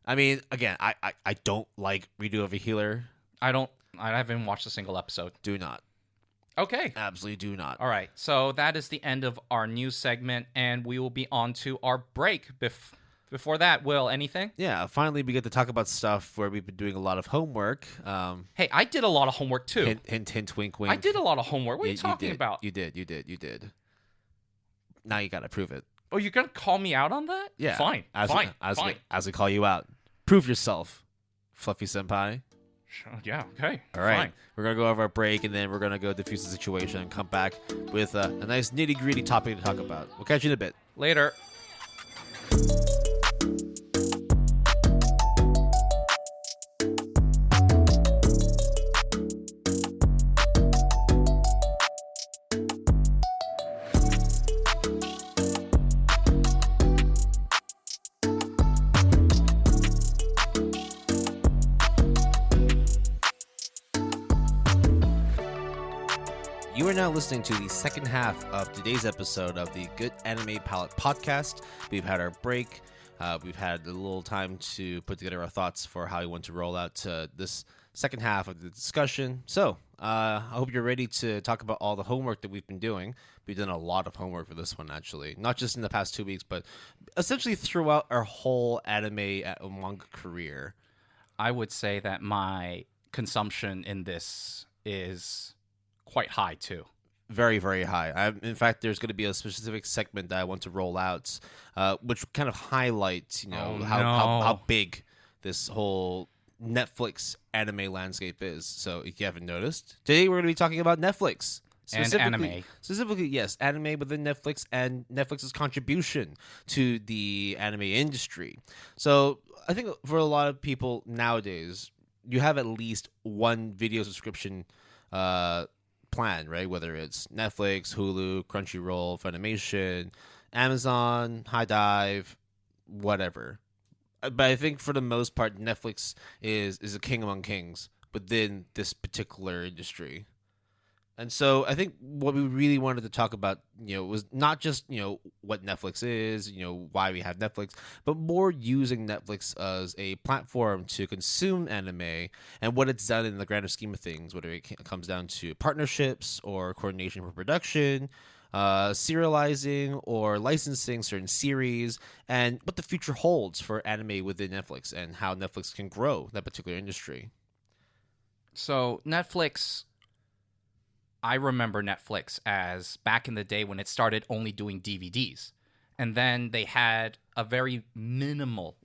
I mean, again, I don't like Redo of a Healer. I haven't watched a single episode. Do not. Okay. Absolutely do not. All right. So that is the end of our news segment, and we will be on to our break. Before that, Will, anything? Yeah, finally we get to talk about stuff where we've been doing a lot of homework. Hey, I did a lot of homework too. Hint, hint, hint, wink, wink. I did a lot of homework. What are you talking about? You did. Now you gotta prove it. Oh, you're gonna call me out on that? Yeah. Fine. Fine. As we call you out. Prove yourself, Fluffy Senpai. Yeah, okay. All right. Fine. We're going to go over our break, and then we're going to go diffuse the situation and come back with a nice nitty-gritty topic to talk about. We'll catch you in a bit. Later. You are now listening to the second half of today's episode of the Good Anime Palette podcast. We've had our break. We've had a little time to put together our thoughts for how we want to roll out to this second half of the discussion. So I hope you're ready to talk about all the homework that we've been doing. We've done a lot of homework for this one, actually. Not just in the past 2 weeks, but essentially throughout our whole anime manga career. I would say that my consumption in this is quite high too. Very, very high. In fact, there's going to be a specific segment that I want to roll out, which kind of highlights, how big this whole Netflix anime landscape is. So if you haven't noticed, today we're going to be talking about Netflix. And anime. Specifically, yes, anime within Netflix and Netflix's contribution to the anime industry. So I think for a lot of people nowadays, you have at least one video subscription plan, right? Whether it's Netflix, Hulu, Crunchyroll, Funimation, Amazon, High Dive, whatever. But I think for the most part, Netflix is a king among kings within this particular industry. And so I think what we really wanted to talk about, was not just, what Netflix is, why we have Netflix, but more using Netflix as a platform to consume anime and what it's done in the grander scheme of things, whether it comes down to partnerships or coordination for production, serializing or licensing certain series, and what the future holds for anime within Netflix and how Netflix can grow that particular industry. So Netflix, I remember Netflix as back in the day when it started only doing DVDs. And then they had a very minimal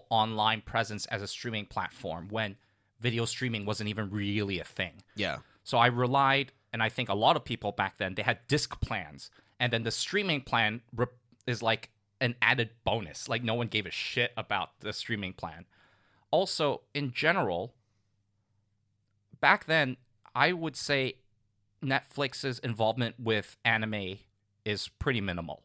online presence as a streaming platform when video streaming wasn't even really a thing. Yeah. So I relied, and I think a lot of people back then, they had disc plans. And then the streaming plan is like an added bonus. Like no one gave a shit about the streaming plan. Also, in general, back then, I would say Netflix's involvement with anime is pretty minimal.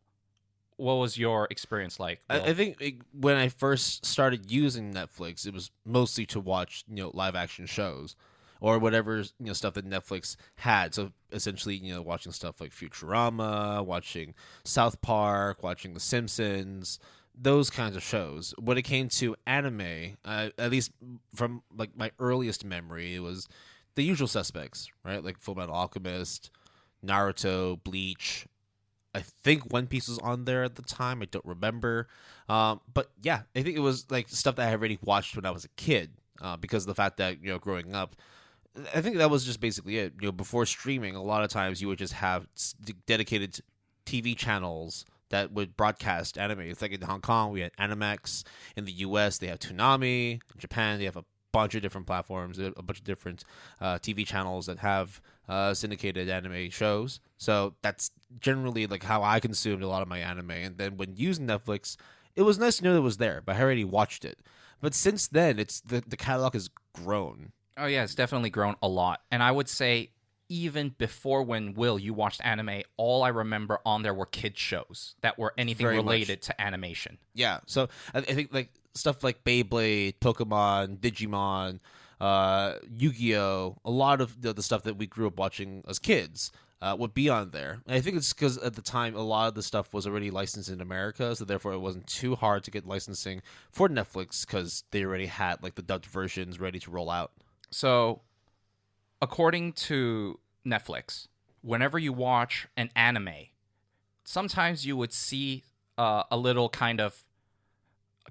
what was your experience like, Will? I think when I first started using Netflix, it was mostly to watch live action shows or whatever stuff that Netflix had. So essentially, watching stuff like Futurama, watching South Park, watching The Simpsons, those kinds of shows. When it came to anime, at least from like my earliest memory, it was the usual suspects, right? Like Full Metal Alchemist, Naruto, Bleach. I think One Piece was on there at the time. I don't remember. But yeah, I think it was like stuff that I had already watched when I was a kid because of the fact that, growing up, I think that was just basically it. Before streaming, a lot of times you would just have dedicated TV channels that would broadcast anime. It's like in Hong Kong, we had Animax. In the US, they have Toonami. In Japan, they have a bunch of different platforms, a bunch of different TV channels that have syndicated anime shows. So that's generally like how I consumed a lot of my anime. And then when using Netflix, it was nice to know that it was there, but I already watched it. But since then, it's the catalog has grown. Oh yeah, it's definitely grown a lot. And I would say even before when you watched anime, all I remember on there were kids shows that were anything Very related to animation. Yeah, so I think like stuff like Beyblade, Pokemon, Digimon, Yu-Gi-Oh, a lot of the stuff that we grew up watching as kids would be on there. And I think it's because at the time a lot of the stuff was already licensed in America, so therefore it wasn't too hard to get licensing for Netflix because they already had like the dubbed versions ready to roll out. So, according to Netflix, whenever you watch an anime, sometimes you would see a little kind of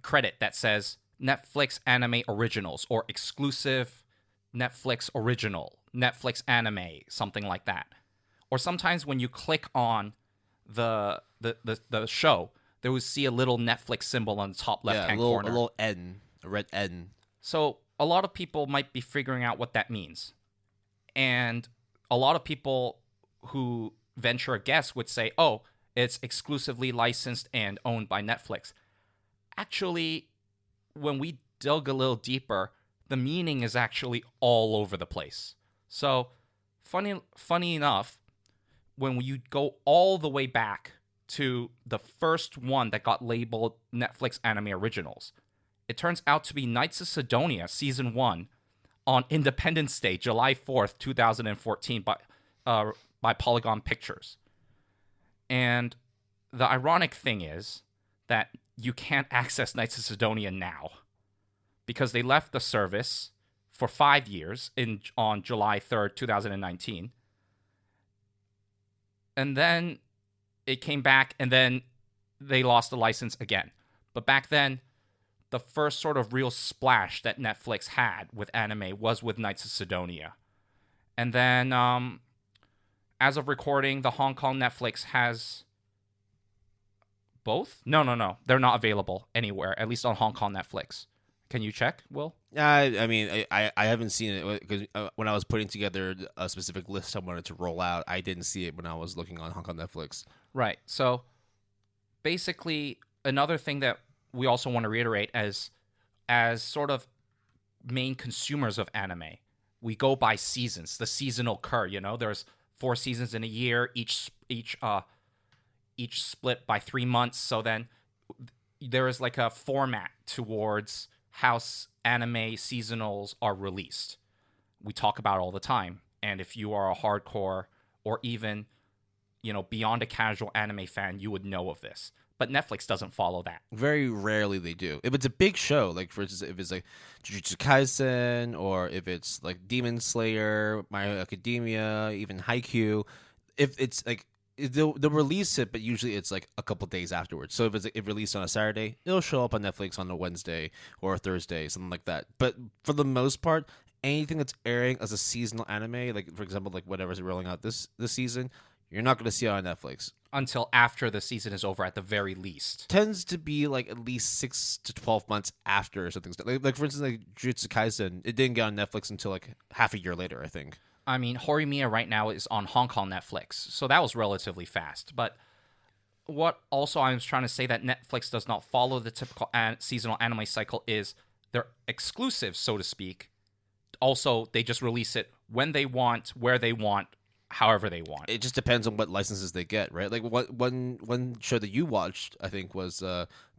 credit that says Netflix Anime Originals or exclusive Netflix Original, Netflix Anime, something like that. Or sometimes when you click on the show, they would see a little Netflix symbol on the top left-hand corner. A little N, a red N. So a lot of people might be figuring out what that means. And a lot of people who venture a guess would say, oh, it's exclusively licensed and owned by Netflix. Actually, when we dug a little deeper, the meaning is actually all over the place. So, funny enough, when you go all the way back to the first one that got labeled Netflix Anime Originals, it turns out to be Knights of Sidonia Season 1 on Independence Day, July 4th, 2014 by Polygon Pictures. And the ironic thing is that you can't access Knights of Sidonia now because they left the service for 5 years on July 3rd, 2019. And then it came back, and then they lost the license again. But back then, the first sort of real splash that Netflix had with anime was with Knights of Sidonia. And then, as of recording, the Hong Kong Netflix has both? No. They're not available anywhere, at least on Hong Kong Netflix. Can you check, Will? I mean, I haven't seen it because when I was putting together a specific list I wanted to roll out, I didn't see it when I was looking on Hong Kong Netflix. Right. So basically, another thing that we also want to reiterate as sort of main consumers of anime, we go by seasons, the seasonal curve. There's 4 seasons in a year, each split by 3 months. So then there is like a format towards how anime seasonals are released. We talk about it all the time. And if you are a hardcore or even, beyond a casual anime fan, you would know of this. But Netflix doesn't follow that. Very rarely they do. If it's a big show, like for instance, if it's like Jujutsu Kaisen, or if it's like Demon Slayer, My Hero Academia, even Haikyuu, if it's like they'll release it, but usually it's like a couple days afterwards. So if released on a Saturday, it'll show up on Netflix on a Wednesday or a Thursday, something like that. But for the most part, anything that's airing as a seasonal anime, like for example, like whatever's rolling out this season, you're not going to see it on Netflix until after the season is over, at the very least. Tends to be like at least 6 to 12 months after or something. Like for instance, like Jujutsu Kaisen, it didn't get on Netflix until like half a year later, I think. I mean, Horimiya right now is on Hong Kong Netflix, so that was relatively fast. But what also I was trying to say that Netflix does not follow the typical seasonal anime cycle is they're exclusive, so to speak. Also, they just release it when they want, where they want, however they want. It just depends on what licenses they get, right? Like one show that you watched, I think, was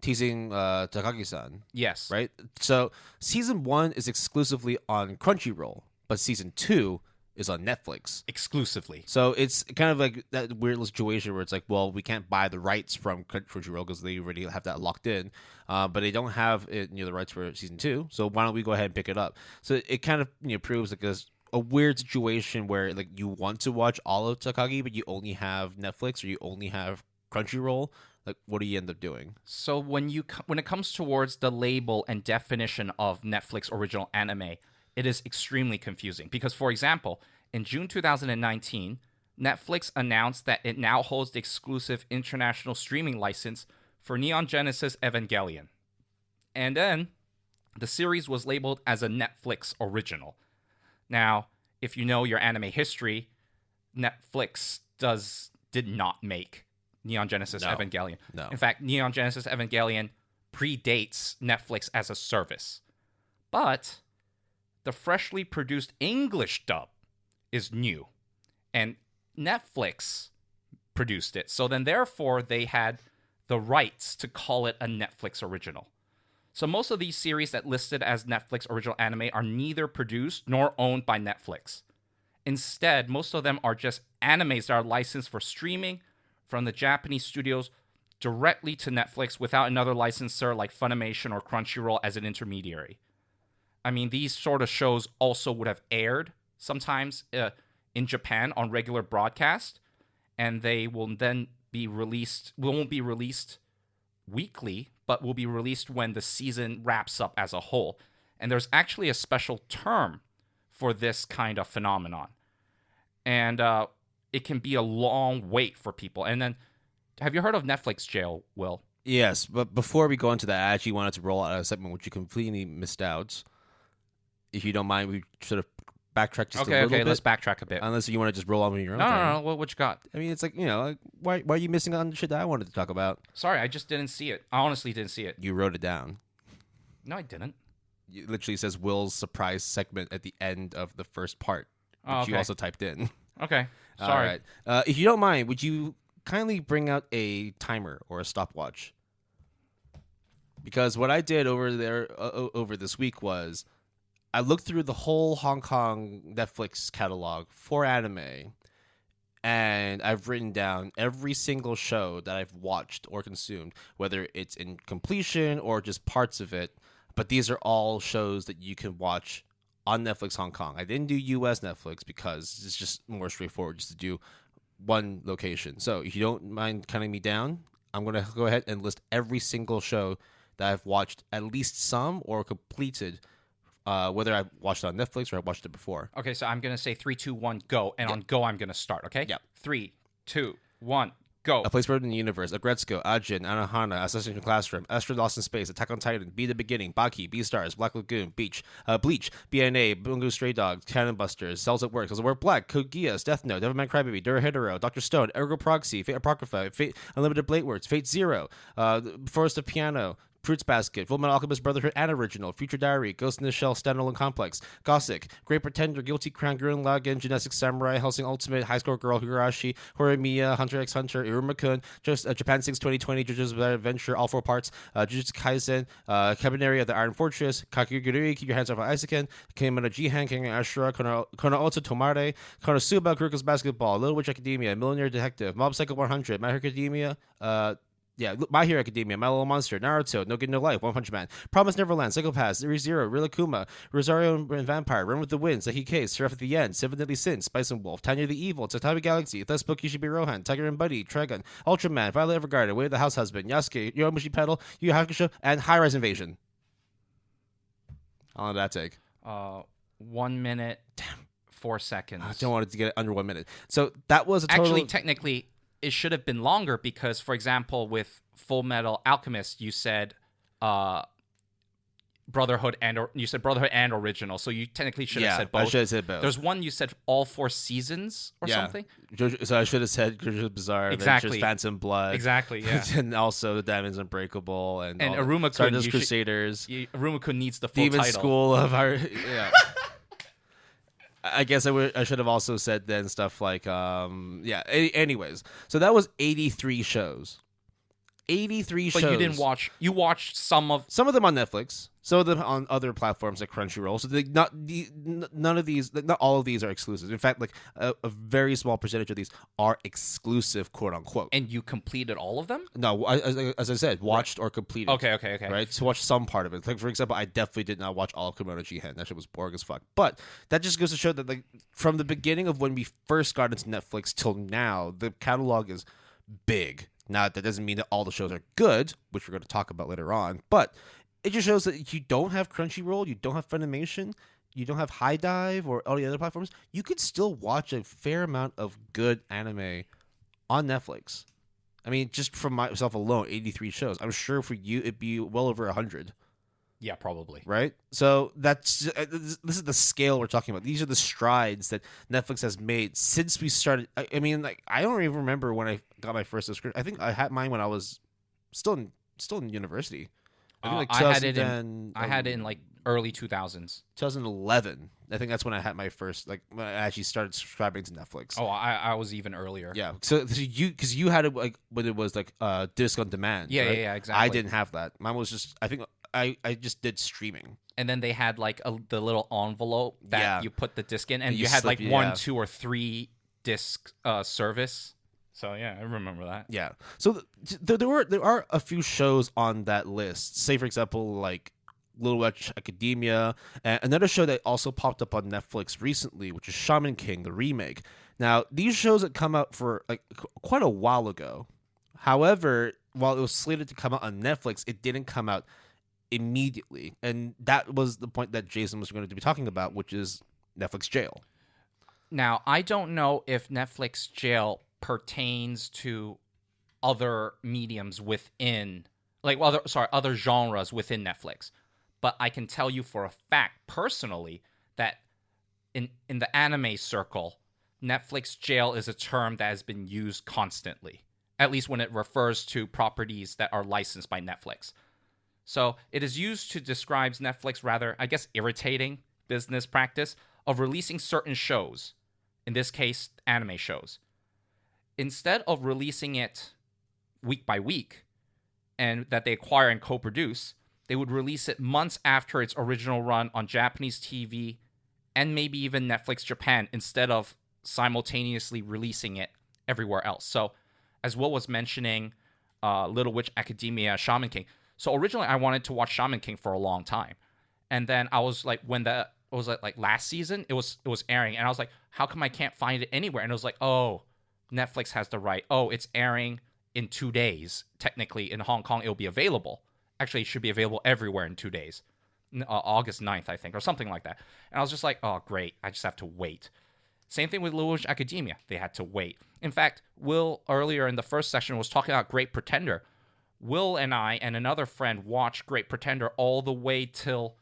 Teasing Takagi-san, Yes. right? So season 1 is exclusively on Crunchyroll, but season 2 is on Netflix. Exclusively. So it's kind of like that weird situation where it's like, well, we can't buy the rights from Crunchyroll because they already have that locked in, but they don't have the rights for season 2. So why don't we go ahead and pick it up? So it kind of proves like a weird situation where like you want to watch all of Takagi, but you only have Netflix or you only have Crunchyroll. Like, what do you end up doing? So when it comes towards the label and definition of Netflix original anime, it is extremely confusing because, for example, in June 2019, Netflix announced that it now holds the exclusive international streaming license for Neon Genesis Evangelion. And then the series was labeled as a Netflix original. Now, if you know your anime history, Netflix did not make Neon Genesis Evangelion. No. In fact, Neon Genesis Evangelion predates Netflix as a service. But the freshly produced English dub is new, and Netflix produced it. So then, therefore, they had the rights to call it a Netflix original. So most of these series that listed as Netflix original anime are neither produced nor owned by Netflix. Instead, most of them are just animes that are licensed for streaming from the Japanese studios directly to Netflix without another licensor like Funimation or Crunchyroll as an intermediary. I mean, these sort of shows also would have aired sometimes in Japan on regular broadcast, and they will then be released, won't be released weekly, but will be released when the season wraps up as a whole. And there's actually a special term for this kind of phenomenon. And it can be a long wait for people. And then, have you heard of Netflix jail, Will? Yes, but before we go into that, I actually wanted to roll out a segment which you completely missed out. If you don't mind, we sort of backtrack just a little bit. Okay, let's backtrack a bit. Unless you want to just roll on with your own thing. No. What you got? I mean, it's like, like, why are you missing on the shit that I wanted to talk about? Sorry, I just didn't see it. I honestly didn't see it. You wrote it down. No, I didn't. It literally says Will's surprise segment at the end of the first part, which Oh, okay. you also typed in. Okay, sorry. All right. If you don't mind, would you kindly bring out a timer or a stopwatch? Because what I did over this week was I looked through the whole Hong Kong Netflix catalog for anime, and I've written down every single show that I've watched or consumed, whether it's in completion or just parts of it. But these are all shows that you can watch on Netflix Hong Kong. I didn't do US Netflix because it's just more straightforward just to do one location. So if you don't mind counting me down, I'm going to go ahead and list every single show that I've watched at least some or completed, whether I've watched it on Netflix or I've watched it before. Okay, so I'm going to say 3, 2, 1, go. And on go, I'm going to start, okay? Yeah. 3, 2, 1, go. A Place Buried in the Universe, Agretzko, Ajin, Anohana, Assassination Classroom, Astro Lost in Space, Attack on Titan, Be the Beginning, Baki, Beastars, Black Lagoon, Bleach, BNA, Bungo Stray Dogs, Cannon Busters, Cells at Work, Cells at Work Black, Code Geass, Death Note, Devilman Crybaby, Dorohedoro, Dr. Stone, Ergo Proxy, Fate Apocrypha, Fate Unlimited Blade Words, Fate Zero, Forest of Piano, Fruits Basket, Fullmetal Alchemist Brotherhood and Original, Future Diary, Ghost in the Shell, Standalone Complex, Gossick, Great Pretender, Guilty Crown, Gurren Lagann, Genetic Samurai, Hellsing Ultimate, High Score Girl, Higurashi, Horimiya, Hunter x Hunter, Iruma-kun, Japan 6 2020, JoJo's Bizarre Adventure, all 4 parts, Jujutsu Kaisen, Cabaneri of the Iron Fortress, Kakigurui, Keep Your Hands Off Isaacin, Keimono Jihan, Kengan Ashura, Kono Oto Tomare, Konosuba, Kuroko's Basketball, Little Witch Academia, Millionaire Detective, Mob Psycho 100, My Hero Academia, My Hero Academia, My Little Monster, Naruto, No Good No Life, One Punch Man, Promise Neverland, Psychopaths, Re:Zero, Rilakkuma, Rosario and Vampire, Run with the Wind, Seki Case, Seraph at the End, Seven Deadly Sins, Spice and Wolf, Tanya the Evil, Tatami Galaxy, Thus Book Yushibi Rohan, Tiger and Buddy, Trigun, Ultraman, Violet Evergarden, Way of the House Husband, Yasuke, Yomushi Pedal, Yu Yu Hakusho, and High Rise Invasion. How long did that take? 1 minute, 4 seconds. I don't want it to get under 1 minute. So that was a total... Actually, technically, it should have been longer because, for example, with Full Metal Alchemist, you said Brotherhood and original, so you technically should have said both. I should have said both. There's one you said all 4 seasons or something. So I should have said JoJo's Bizarre Exactly. Adventures, Phantom Blood. Exactly, yeah. And also The Diamonds Unbreakable and Aruma-kun, Stardust Crusaders. Aruma-kun needs the full Demon title. School of our... Yeah. I guess I should have also said then stuff like yeah. Anyways, so that was 83 shows. 83 But shows. you didn't watch. You watched some of them on Netflix, some of them on other platforms like Crunchyroll. So none of these, not all of these are exclusive. In fact, like a very small percentage of these are exclusive, quote unquote. and you completed all of them. No, as I said, watched or completed. Okay. Right, to watch some part of it. Like for example, I definitely did not watch all of Kimono Jihen. That shit was boring as fuck. But that just goes to show that like from the beginning of when we first got into Netflix till now, the catalog is big. Now, that doesn't mean that all the shows are good, which we're going to talk about later on, but it just shows that you don't have Crunchyroll, you don't have Funimation, you don't have High Dive or all the other platforms. You could still watch a fair amount of good anime on Netflix. I mean, just from myself alone, 83 shows. I'm sure for you, it'd be well over 100. Yeah, probably. Right? So that's this is the scale we're talking about. These are the strides that Netflix has made since we started. I mean, like I don't even remember when I got my first subscription. I think I had mine when I was still in university. I think like I had it in like early 2000s. 2011. I think that's when I had my first when I actually started subscribing to Netflix. Oh, I was even earlier. Yeah. So you had it like when it was like disc on demand. Yeah, right? yeah, exactly. I didn't have that. Mine was just I just did streaming. And then they had like the little envelope that you put the disc in, and you had like 1, 2, or 3 disc service. So yeah, I remember that. Yeah. So there are a few shows on that list. Say for example, like Little Witch Academia, and another show that also popped up on Netflix recently, which is Shaman King, the remake. Now these shows had come out for like quite a while ago. However, while it was slated to come out on Netflix, it didn't come out immediately, and that was the point that Jason was going to be talking about, which is Netflix jail. Now, I don't know if Netflix jail pertains to other mediums within, like other genres within Netflix, but I can tell you for a fact, personally, that in the anime circle, Netflix jail is a term that has been used constantly, at least when it refers to properties that are licensed by Netflix. So it is used to describe Netflix rather, I guess, irritating business practice of releasing certain shows, in this case, anime shows. Instead of releasing it week by week, and that they acquire and co-produce, they would release it months after its original run on Japanese TV and maybe even Netflix Japan, instead of simultaneously releasing it everywhere else. So, as Will was mentioning, Little Witch Academia, Shaman King. So originally I wanted to watch Shaman King for a long time. And then I was like, when it was like last season, it was airing. And I was like, how come I can't find it anywhere? And it was like, oh, Netflix has the right. Oh, it's airing in 2 days. Technically, in Hong Kong, it'll be available. Actually, it should be available everywhere in 2 days. August 9th, I think, or something like that. And I was just like, oh, great. I just have to wait. Same thing with Little Witch Academia. They had to wait. In fact, Will, earlier in the first session, was talking about Great Pretender. Will and I and another friend watched Great Pretender all the way till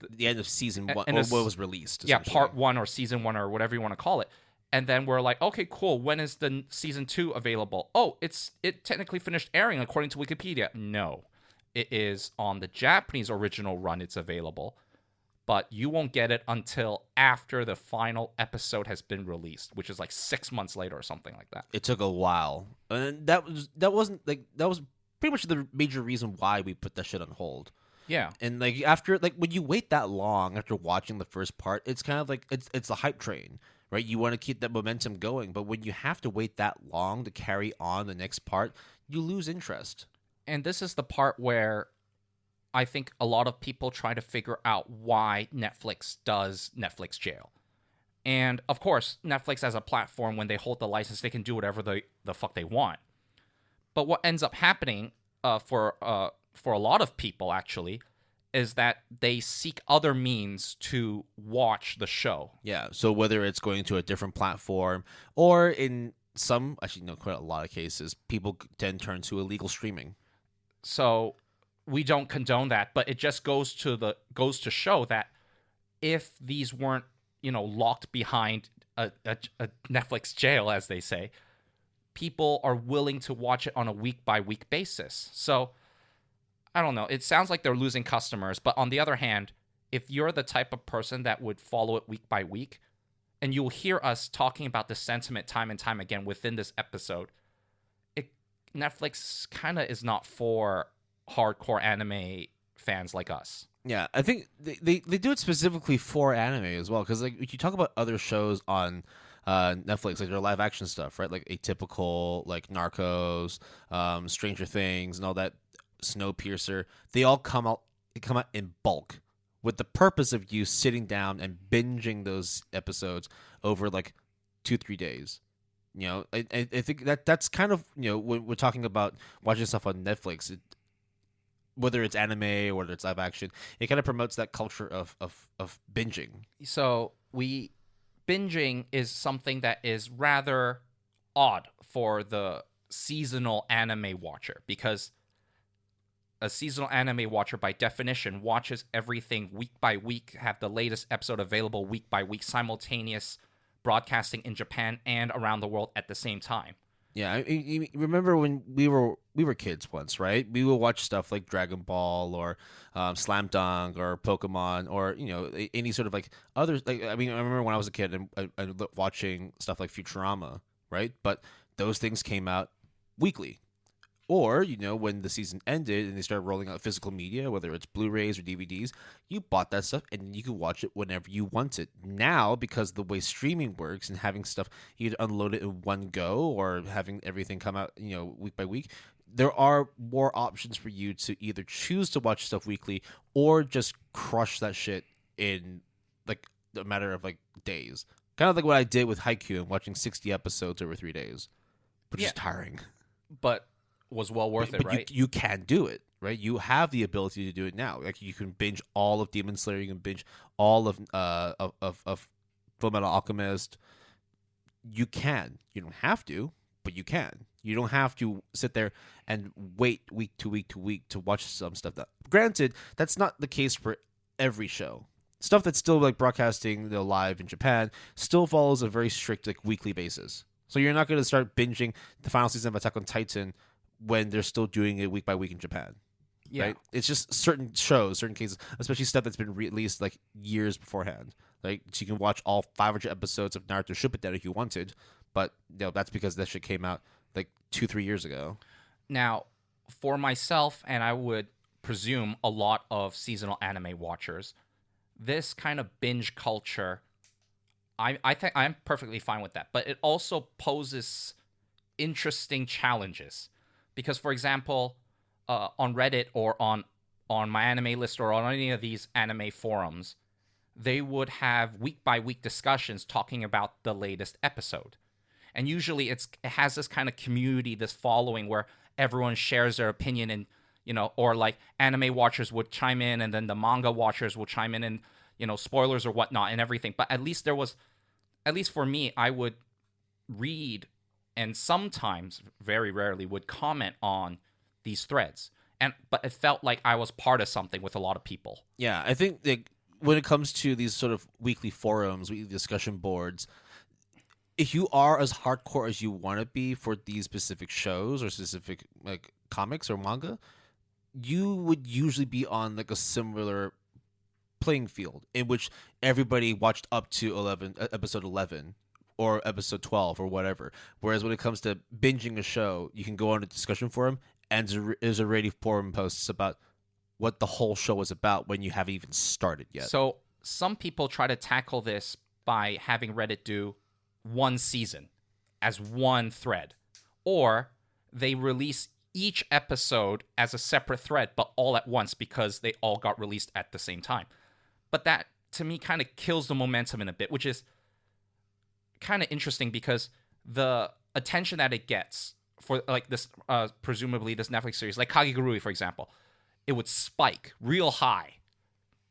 the end of season 1, or what was released. Yeah, part 1 or season 1 or whatever you want to call it. And then we're like, okay, cool. When is the season 2 available? Oh, it technically finished airing according to Wikipedia. No, it is on the Japanese original run. It's available, but you won't get it until after the final episode has been released, which is like 6 months later or something like that. It took a while, and that was pretty much the major reason why we put that shit on hold. Yeah. And like after, like when you wait that long after watching the first part, it's kind of like it's the hype train, right? You want to keep that momentum going, but when you have to wait that long to carry on the next part, you lose interest. And this is the part where I think a lot of people try to figure out why Netflix does Netflix jail. And of course, Netflix as a platform, when they hold the license, they can do whatever the fuck they want. But what ends up happening for a lot of people, actually, is that they seek other means to watch the show. Yeah, so whether it's going to a different platform, or in some, actually, no, quite a lot of cases, people then turn to illegal streaming. So we don't condone that, but it just goes to show that if these weren't, locked behind a Netflix jail, as they say, people are willing to watch it on a week-by-week basis. So, I don't know. It sounds like they're losing customers, but on the other hand, if you're the type of person that would follow it week by week, and you'll hear us talking about this sentiment time and time again within this episode. Netflix kind of is not for hardcore anime fans like us. Yeah, I think they do it specifically for anime as well, because like you talk about other shows on Netflix, like their live action stuff, right? Like Atypical, like Narcos, Stranger Things, and all that, Snowpiercer. They all come out in bulk with the purpose of you sitting down and binging those episodes over like 2-3 days. You know, I think that's kind of, you know, when we're talking about watching stuff on Netflix, whether it's anime or whether it's live action, it kind of promotes that culture of binging. So binging is something that is rather odd for the seasonal anime watcher, because a seasonal anime watcher by definition watches everything week by week, have the latest episode available week by week, simultaneous broadcasting in Japan and around the world at the same time. Yeah, I remember when we were kids once, right? We would watch stuff like Dragon Ball or Slam Dunk or Pokemon, or, you know, any sort of like other, like, I mean, I remember when I was a kid and I watching stuff like Futurama, right? But those things came out weekly. Or, you know, when the season ended and they started rolling out physical media, whether it's Blu-rays or DVDs, you bought that stuff and you could watch it whenever you wanted. Now, because of the way streaming works and having stuff either unloaded in one go or having everything come out, you know, week by week, there are more options for you to either choose to watch stuff weekly or just crush that shit in like a matter of like days. Kind of like what I did with Haikyuu and watching 60 episodes over 3 days, which is tiring. But was well worth it, right? You can do it, right? You have the ability to do it now. Like, you can binge all of Demon Slayer, you can binge all of Fullmetal Alchemist. You can. You don't have to, but you can. You don't have to sit there and wait week to week to week to watch some stuff. That, granted, that's not the case for every show. Stuff that's still like broadcasting, you know, live in Japan still follows a very strict like weekly basis. So you're not going to start binging the final season of Attack on Titan when they're still doing it week by week in Japan. Yeah. Right? It's just certain shows, certain cases, especially stuff that's been released like years beforehand. Like, so you can watch all 500 episodes of Naruto Shippuden if you wanted, but, you know, that's because that shit came out like 2-3 years ago. Now, for myself, and I would presume a lot of seasonal anime watchers, this kind of binge culture, I think I'm perfectly fine with that, but it also poses interesting challenges. Because, for example, on Reddit or on my anime list or on any of these anime forums, they would have week-by-week discussions talking about the latest episode. And usually it has this kind of community, this following where everyone shares their opinion, and, you know, or like anime watchers would chime in and then the manga watchers will chime in and, you know, spoilers or whatnot and everything. But at least for me, I would read and sometimes, very rarely, would comment on these threads. But it felt like I was part of something with a lot of people. Yeah, I think that when it comes to these sort of weekly forums, weekly discussion boards, if you are as hardcore as you want to be for these specific shows or specific like comics or manga, you would usually be on like a similar playing field in which everybody watched up to episode 11 or episode 12 or whatever. Whereas when it comes to binging a show, you can go on a discussion forum and there's already forum posts about what the whole show is about when you haven't even started yet. So some people try to tackle this by having Reddit do one season as one thread, or they release each episode as a separate thread but all at once because they all got released at the same time. But that, to me, kind of kills the momentum in a bit, which is kind of interesting because the attention that it gets for like this presumably this Netflix series, like Kagegurui, for example, it would spike real high,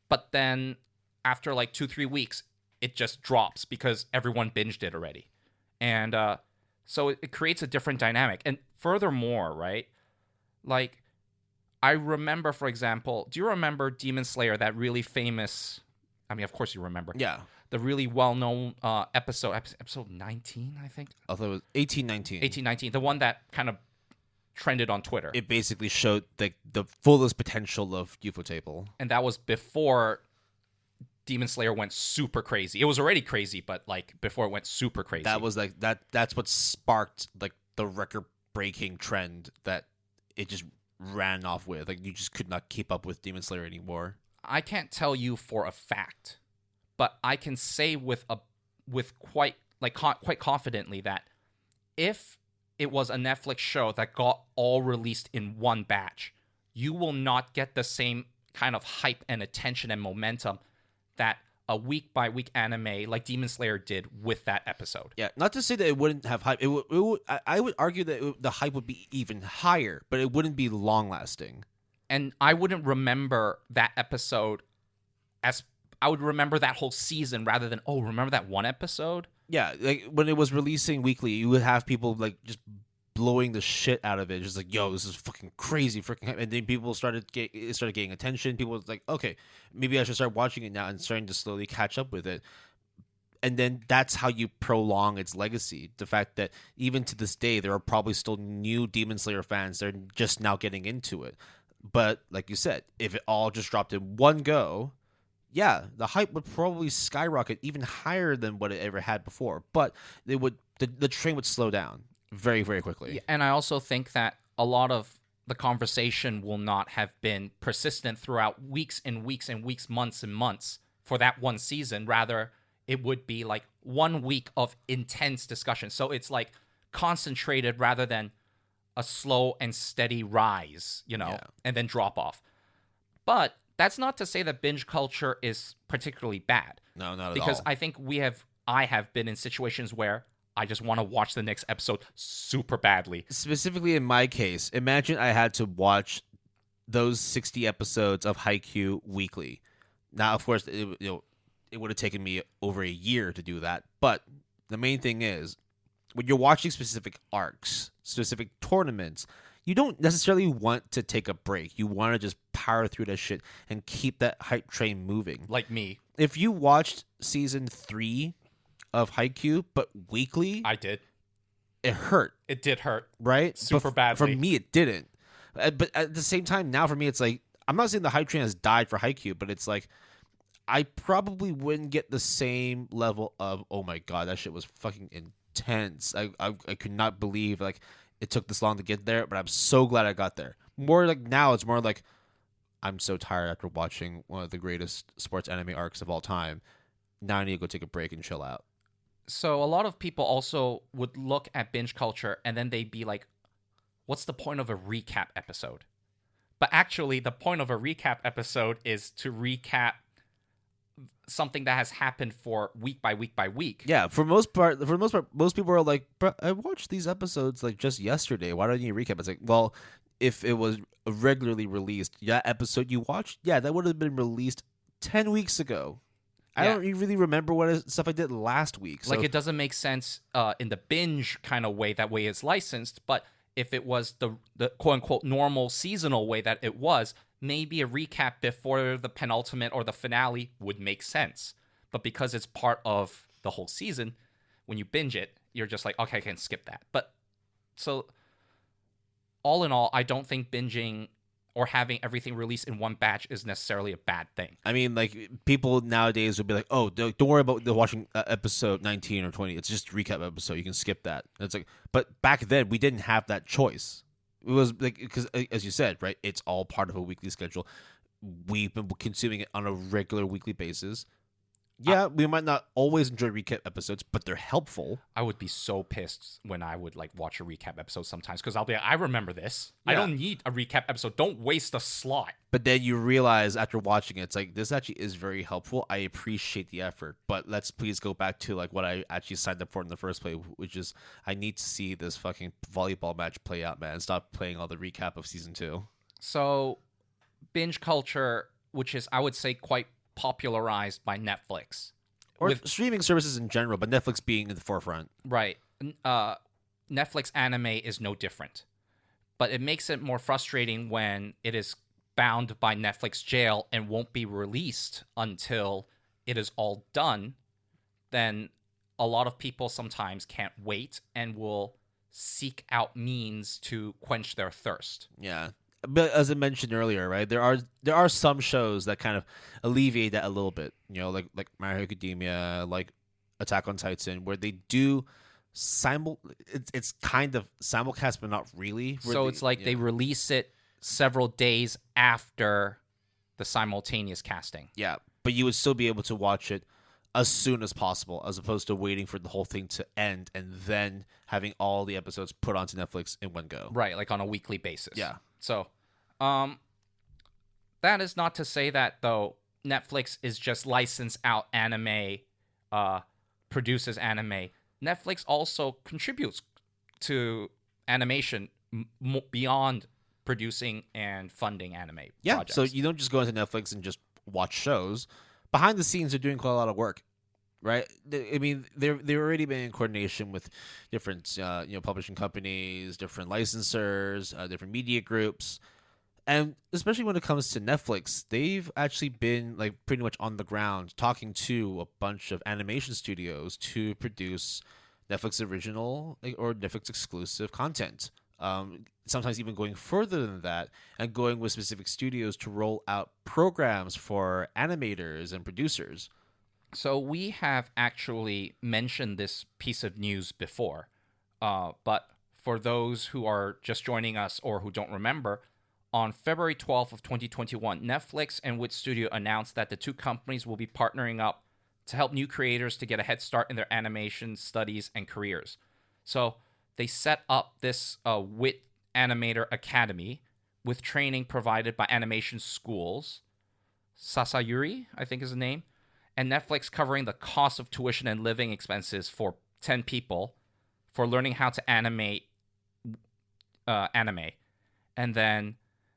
but then after like 2-3 weeks it just drops because everyone binged it already. And so it creates a different dynamic. And furthermore, right, like, I remember, for example, do you remember Demon Slayer, that really famous, I mean, of course you remember. Yeah. The really well-known episode 19, I think? I thought it was 1819. 1819, the one that kind of trended on Twitter. It basically showed the fullest potential of UFO Table. And that was before Demon Slayer went super crazy. It was already crazy, but like before it went super crazy. That was like that's what sparked like the record breaking trend that it just ran off with. Like you just could not keep up with Demon Slayer anymore. I can't tell you for a fact, but I can say with quite confidently that if it was a Netflix show that got all released in one batch, you will not get the same kind of hype and attention and momentum that a week-by-week anime like Demon Slayer did with that episode. Yeah, not to say that it wouldn't have hype. I would argue that the hype would be even higher, but it wouldn't be long-lasting. And I wouldn't remember that episode as... I would remember that whole season rather than, oh, remember that one episode? Yeah, like when it was releasing weekly, you would have people like just blowing the shit out of it, just like, yo, this is fucking crazy, freaking, and then people started getting attention. People was like, okay, maybe I should start watching it now, and starting to slowly catch up with it. And then that's how you prolong its legacy. The fact that even to this day, there are probably still new Demon Slayer fans that are just now getting into it. But like you said, if it all just dropped in one go, yeah, the hype would probably skyrocket even higher than what it ever had before. But it would the train would slow down very, very quickly. Yeah, and I also think that a lot of the conversation will not have been persistent throughout weeks and weeks and weeks, months and months for that one season. Rather, it would be like 1 week of intense discussion. So it's like concentrated rather than a slow and steady rise, and then drop off. But that's not to say that binge culture is particularly bad. No, not at all. Because I think I have been in situations where I just want to watch the next episode super badly. Specifically in my case, imagine I had to watch those 60 episodes of Haikyuu weekly. Now, of course, it would have taken me over a year to do that. But the main thing is, when you're watching specific arcs, specific tournaments, you don't necessarily want to take a break. You want to just power through that shit and keep that hype train moving. Like me. If you watched season 3 of Haikyuu, but weekly, I did. It hurt. It did hurt. Right? Super badly. For me, it didn't. But at the same time, now for me, it's like, I'm not saying the hype train has died for Haikyuu, but it's like, I probably wouldn't get the same level of, oh my god, that shit was fucking intense. I could not believe, like, it took this long to get there, but I'm so glad I got there. More like now, it's more like, I'm so tired after watching one of the greatest sports anime arcs of all time. Now I need to go take a break and chill out. So a lot of people also would look at binge culture and then they'd be like, what's the point of a recap episode? But actually, the point of a recap episode is to recap something that has happened for week by week by week. Yeah, for the most part, most people are like, bro, I watched these episodes like just yesterday. Why don't you recap? It's like, well, if it was regularly released, that episode you watched, yeah, that would have been released 10 weeks ago. I don't really remember what stuff I did last week. So. Like, it doesn't make sense in the binge kind of way, that way it's licensed. But if it was the quote-unquote normal seasonal way that it was, maybe a recap before the penultimate or the finale would make sense. But because it's part of the whole season, when you binge it, you're just like, okay, I can skip that. But so all in all, I don't think binging or having everything released in one batch is necessarily a bad thing. I mean, like, people nowadays would be like, oh, don't worry about watching episode 19 or 20. It's just a recap episode. You can skip that. And it's like, but back then, we didn't have that choice. It was like, because as you said, right, it's all part of a weekly schedule. We've been consuming it on a regular weekly basis. Yeah, we might not always enjoy recap episodes, but they're helpful. I would be so pissed when I would like watch a recap episode sometimes, because I'll be like, I remember this. Yeah. I don't need a recap episode. Don't waste a slot. But then you realize after watching it, it's like, this actually is very helpful. I appreciate the effort, but let's please go back to like what I actually signed up for in the first place, which is I need to see this fucking volleyball match play out, man. Stop playing all the recap of season 2. So binge culture, which is, I would say, quite popularized by Netflix. Or with streaming services in general, but Netflix being in the forefront. Right. Netflix anime is no different. But it makes it more frustrating when it is bound by Netflix jail and won't be released until it is all done. Then a lot of people sometimes can't wait and will seek out means to quench their thirst. Yeah. but as I mentioned earlier, right, there are some shows that kind of alleviate that a little bit. Like My Hero Academia, like Attack on Titan, where they do it's kind of simulcast, but not really. So it's like they release it several days after the simultaneous casting. Yeah, but you would still be able to watch it as soon as possible, as opposed to waiting for the whole thing to end and then having all the episodes put onto Netflix in one go. Right, like on a weekly basis. Yeah. So, that is not to say that, though, Netflix is just license out anime, produces anime. Netflix also contributes to animation beyond producing and funding anime projects. So you don't just go into Netflix and just watch shows. Behind the scenes, they're doing quite a lot of work, right? I mean, they've already been in coordination with different publishing companies, different licensors, different media groups. And especially when it comes to Netflix, they've actually been like pretty much on the ground talking to a bunch of animation studios to produce Netflix original or Netflix exclusive content. Sometimes even going further than that and going with specific studios to roll out programs for animators and producers. So we have actually mentioned this piece of news before, but for those who are just joining us or who don't remember, on February 12th of 2021, Netflix and Wit Studio announced that the two companies will be partnering up to help new creators to get a head start in their animation studies and careers. So they set up this Wit Animator Academy with training provided by animation schools. Sasayuri, I think is the name. And Netflix covering the cost of tuition and living expenses for 10 people for learning how to animate anime. And then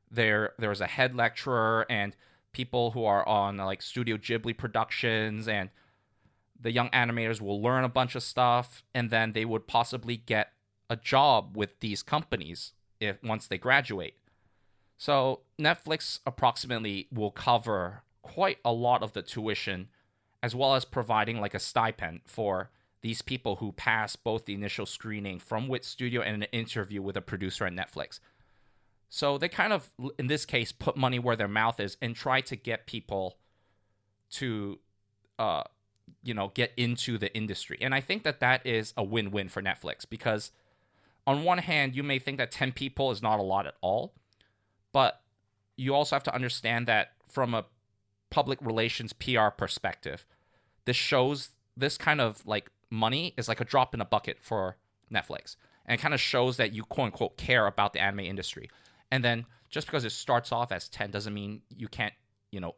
there was a head lecturer and people who are on like Studio Ghibli productions, and the young animators will learn a bunch of stuff, and then they would possibly get a job with these companies once they graduate. So Netflix approximately will cover quite a lot of the tuition, as well as providing like a stipend for these people who pass both the initial screening from Wit Studio and an interview with a producer at Netflix. So they kind of, in this case, put money where their mouth is and try to get people to, get into the industry. And I think that is a win-win for Netflix, because on one hand, you may think that 10 people is not a lot at all, but you also have to understand that from a public relations PR perspective, this kind of like money is like a drop in a bucket for Netflix. And it kind of shows that you quote unquote care about the anime industry. And then just because it starts off as 10 doesn't mean you can't,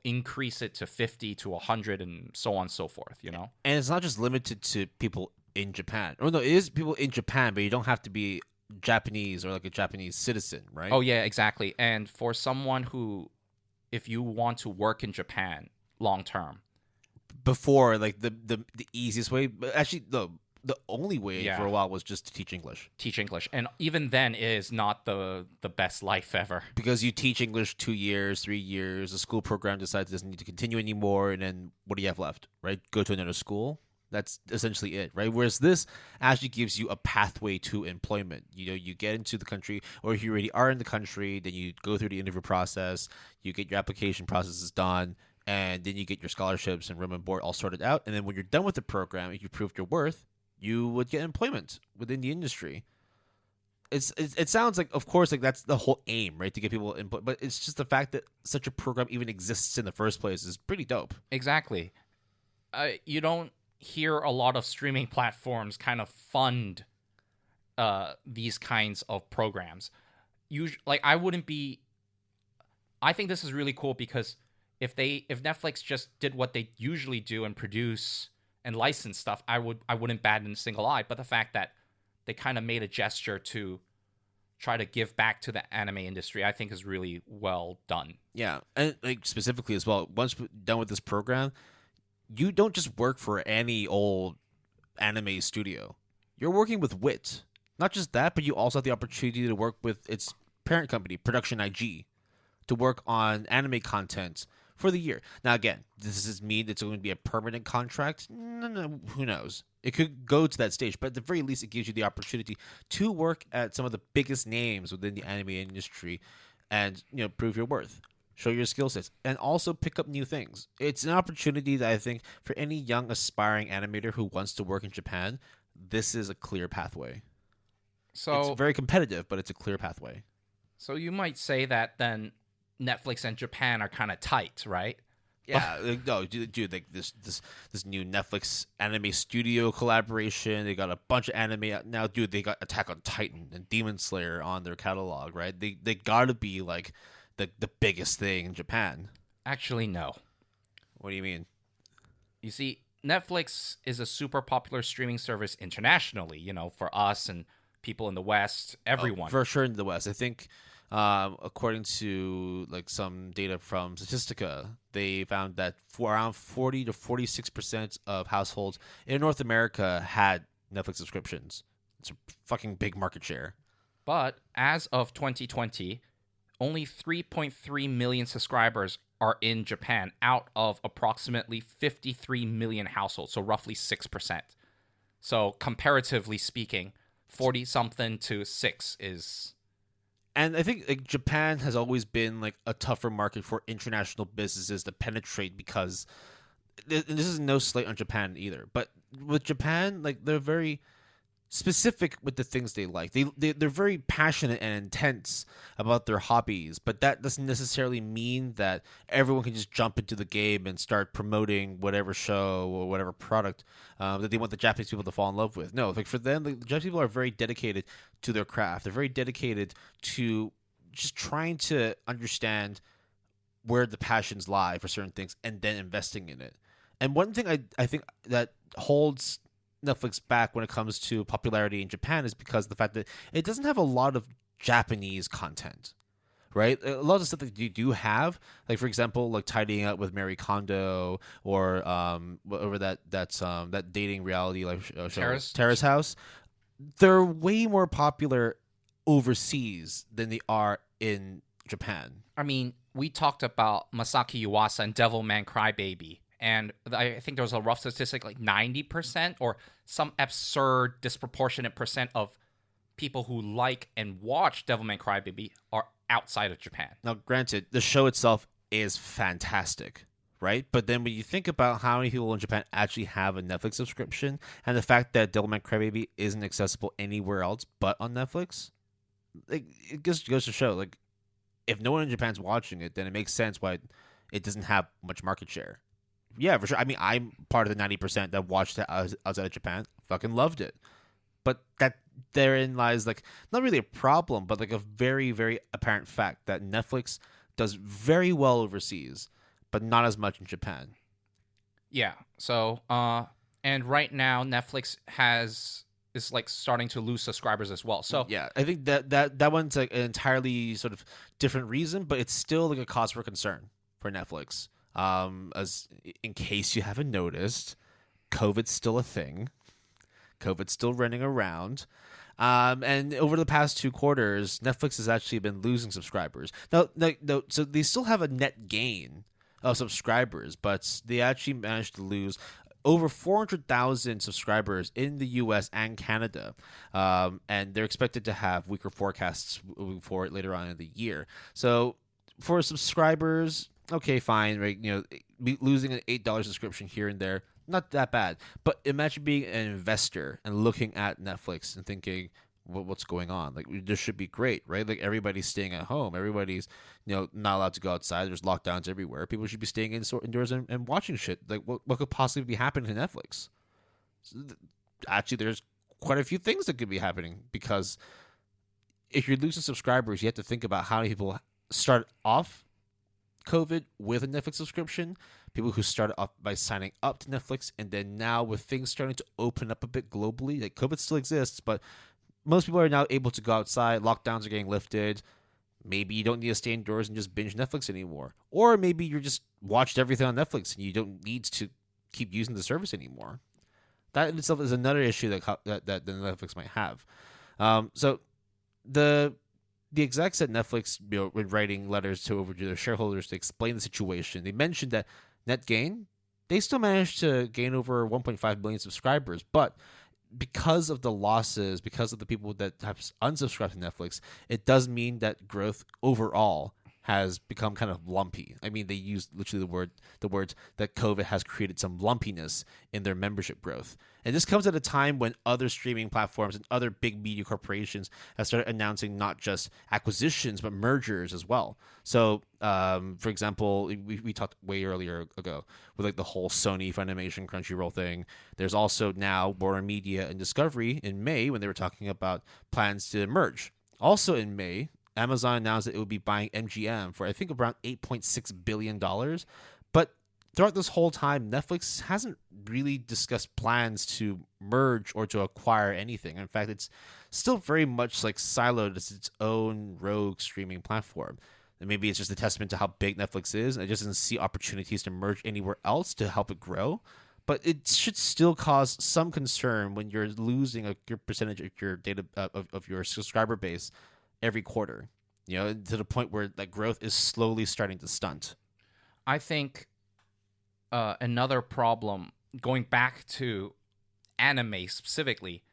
increase it to 50 to 100 and so on and so forth, And it's not just limited to people in Japan. Oh, no, it is people in Japan, but you don't have to be Japanese or like a Japanese citizen, right? Oh, yeah, exactly. And for someone who, if you want to work in Japan long term, before, like the easiest way, but actually the only way for a while was just to teach English. And even then it is not the best life ever. Because you teach English 2 years, 3 years, the school program decides it doesn't need to continue anymore, and then what do you have left, right? Go to another school. That's essentially it, right? Whereas this actually gives you a pathway to employment. You get into the country, or if you already are in the country, then you go through the interview process, you get your application processes done, and then you get your scholarships and room and board all sorted out. And then when you're done with the program, if you proved your worth, you would get employment within the industry. It sounds like, of course, like that's the whole aim, right? To get people input, but it's just the fact that such a program even exists in the first place is pretty dope. Exactly. You don't hear a lot of streaming platforms kind of fund these kinds of programs. I think this is really cool, because if Netflix just did what they usually do and produce and license stuff, I wouldn't bat in a single eye. But the fact that they kind of made a gesture to try to give back to the anime industry, I think is really well done. Yeah, and like specifically as well, once we're done with this program, you don't just work for any old anime studio. You're working with WIT. Not just that, but you also have the opportunity to work with its parent company, Production IG, to work on anime content for the year. Now, again, does this mean it's going to be a permanent contract? No, who knows? It could go to that stage, but at the very least, it gives you the opportunity to work at some of the biggest names within the anime industry and prove your worth, show your skill sets, and also pick up new things. It's an opportunity that I think for any young aspiring animator who wants to work in Japan, this is a clear pathway. It's So, very competitive, but it's a clear pathway. so you might say that then Netflix and Japan are kind of tight, right? Yeah, no, dude, like this new Netflix anime studio collaboration. They got a bunch of anime out now, dude. They got Attack on Titan and Demon Slayer on their catalog, right? They gotta be like the biggest thing in Japan. Actually, no. What do you mean? You see, Netflix is a super popular streaming service internationally, for us and people in the West, everyone. For sure in the West, I think. According to like some data from Statistica, they found that for around 40 to 46% of households in North America had Netflix subscriptions. It's a fucking big market share. But as of 2020, only 3.3 million subscribers are in Japan out of approximately 53 million households, so roughly 6%. So comparatively speaking, 40 something to 6 is. And I think like Japan has always been like a tougher market for international businesses to penetrate because this is no slight on Japan either. But with Japan, like they're very specific with the things they like. They're very passionate and intense about their hobbies, but that doesn't necessarily mean that everyone can just jump into the game and start promoting whatever show or whatever product that they want the Japanese people to fall in love with. No, like for them, the Japanese people are very dedicated to their craft. They're very dedicated to just trying to understand where the passions lie for certain things and then investing in it. And one thing I think that holds Netflix back when it comes to popularity in Japan is because of the fact that it doesn't have a lot of Japanese content, right? A lot of the stuff that you do have, like for example, like Tidying Up with Mary Kondo or over that dating reality show, Terrace House, they're way more popular overseas than they are in Japan. I mean, we talked about Masaki Yuasa and Devilman Crybaby. And I think there was a rough statistic, like 90% or some absurd, disproportionate percent of people who like and watch Devilman Crybaby are outside of Japan. Now, granted, the show itself is fantastic, right? But then when you think about how many people in Japan actually have a Netflix subscription and the fact that Devilman Crybaby isn't accessible anywhere else but on Netflix, like, it goes to show, like, if no one in Japan's watching it, then it makes sense why it doesn't have much market share. Yeah, for sure. I mean, I'm part of the 90% that watched it outside of Japan. Fucking loved it. But that therein lies, like, not really a problem, but like a very, very apparent fact that Netflix does very well overseas, but not as much in Japan. Yeah. So, and right now Netflix is like starting to lose subscribers as well. So yeah, I think that one's like an entirely sort of different reason, but it's still like a cause for concern for Netflix. As in case you haven't noticed, COVID's still a thing. COVID's still running around. And over the past 2 quarters, Netflix has actually been losing subscribers. Now, so they still have a net gain of subscribers, but they actually managed to lose over 400,000 subscribers in the U.S. and Canada, and they're expected to have weaker forecasts moving forward later on in the year. So for subscribers, okay, fine, right? Losing an $8 subscription here and there, not that bad. But imagine being an investor and looking at Netflix and thinking, what's going on? Like, this should be great, right? Like, everybody's staying at home. Everybody's, not allowed to go outside. There's lockdowns everywhere. People should be staying indoors and watching shit. Like, what could possibly be happening to Netflix? Actually, there's quite a few things that could be happening, because if you're losing subscribers, you have to think about how many people start off COVID with a Netflix subscription, people who started off by signing up to Netflix, and then now with things starting to open up a bit globally, like COVID still exists, but most people are now able to go outside, lockdowns are getting lifted. Maybe you don't need to stay indoors and just binge Netflix anymore. Or maybe you're just watched everything on Netflix and you don't need to keep using the service anymore. That in itself is another issue that Netflix might have. So the execs at Netflix, when writing letters to their shareholders to explain the situation, they mentioned that net gain, they still managed to gain over 1.5 million subscribers, but because of the losses, because of the people that have unsubscribed to Netflix, it does mean that growth overall has become kind of lumpy. I mean, they use literally the words that COVID has created some lumpiness in their membership growth. And this comes at a time when other streaming platforms and other big media corporations have started announcing not just acquisitions but mergers as well. So, for example, we talked way earlier ago with like the whole Sony Funimation Crunchyroll thing. There's also now Warner Media and Discovery in May when they were talking about plans to merge. Also in May, Amazon announced that it would be buying MGM for I think around $8.6 billion. But throughout this whole time, Netflix hasn't really discussed plans to merge or to acquire anything. In fact, it's still very much like siloed as its own rogue streaming platform. And maybe it's just a testament to how big Netflix is. It just doesn't see opportunities to merge anywhere else to help it grow. But it should still cause some concern when you're losing your percentage of your data of your subscriber base every quarter, to the point where that growth is slowly starting to stunt. I think another problem, going back to anime specifically,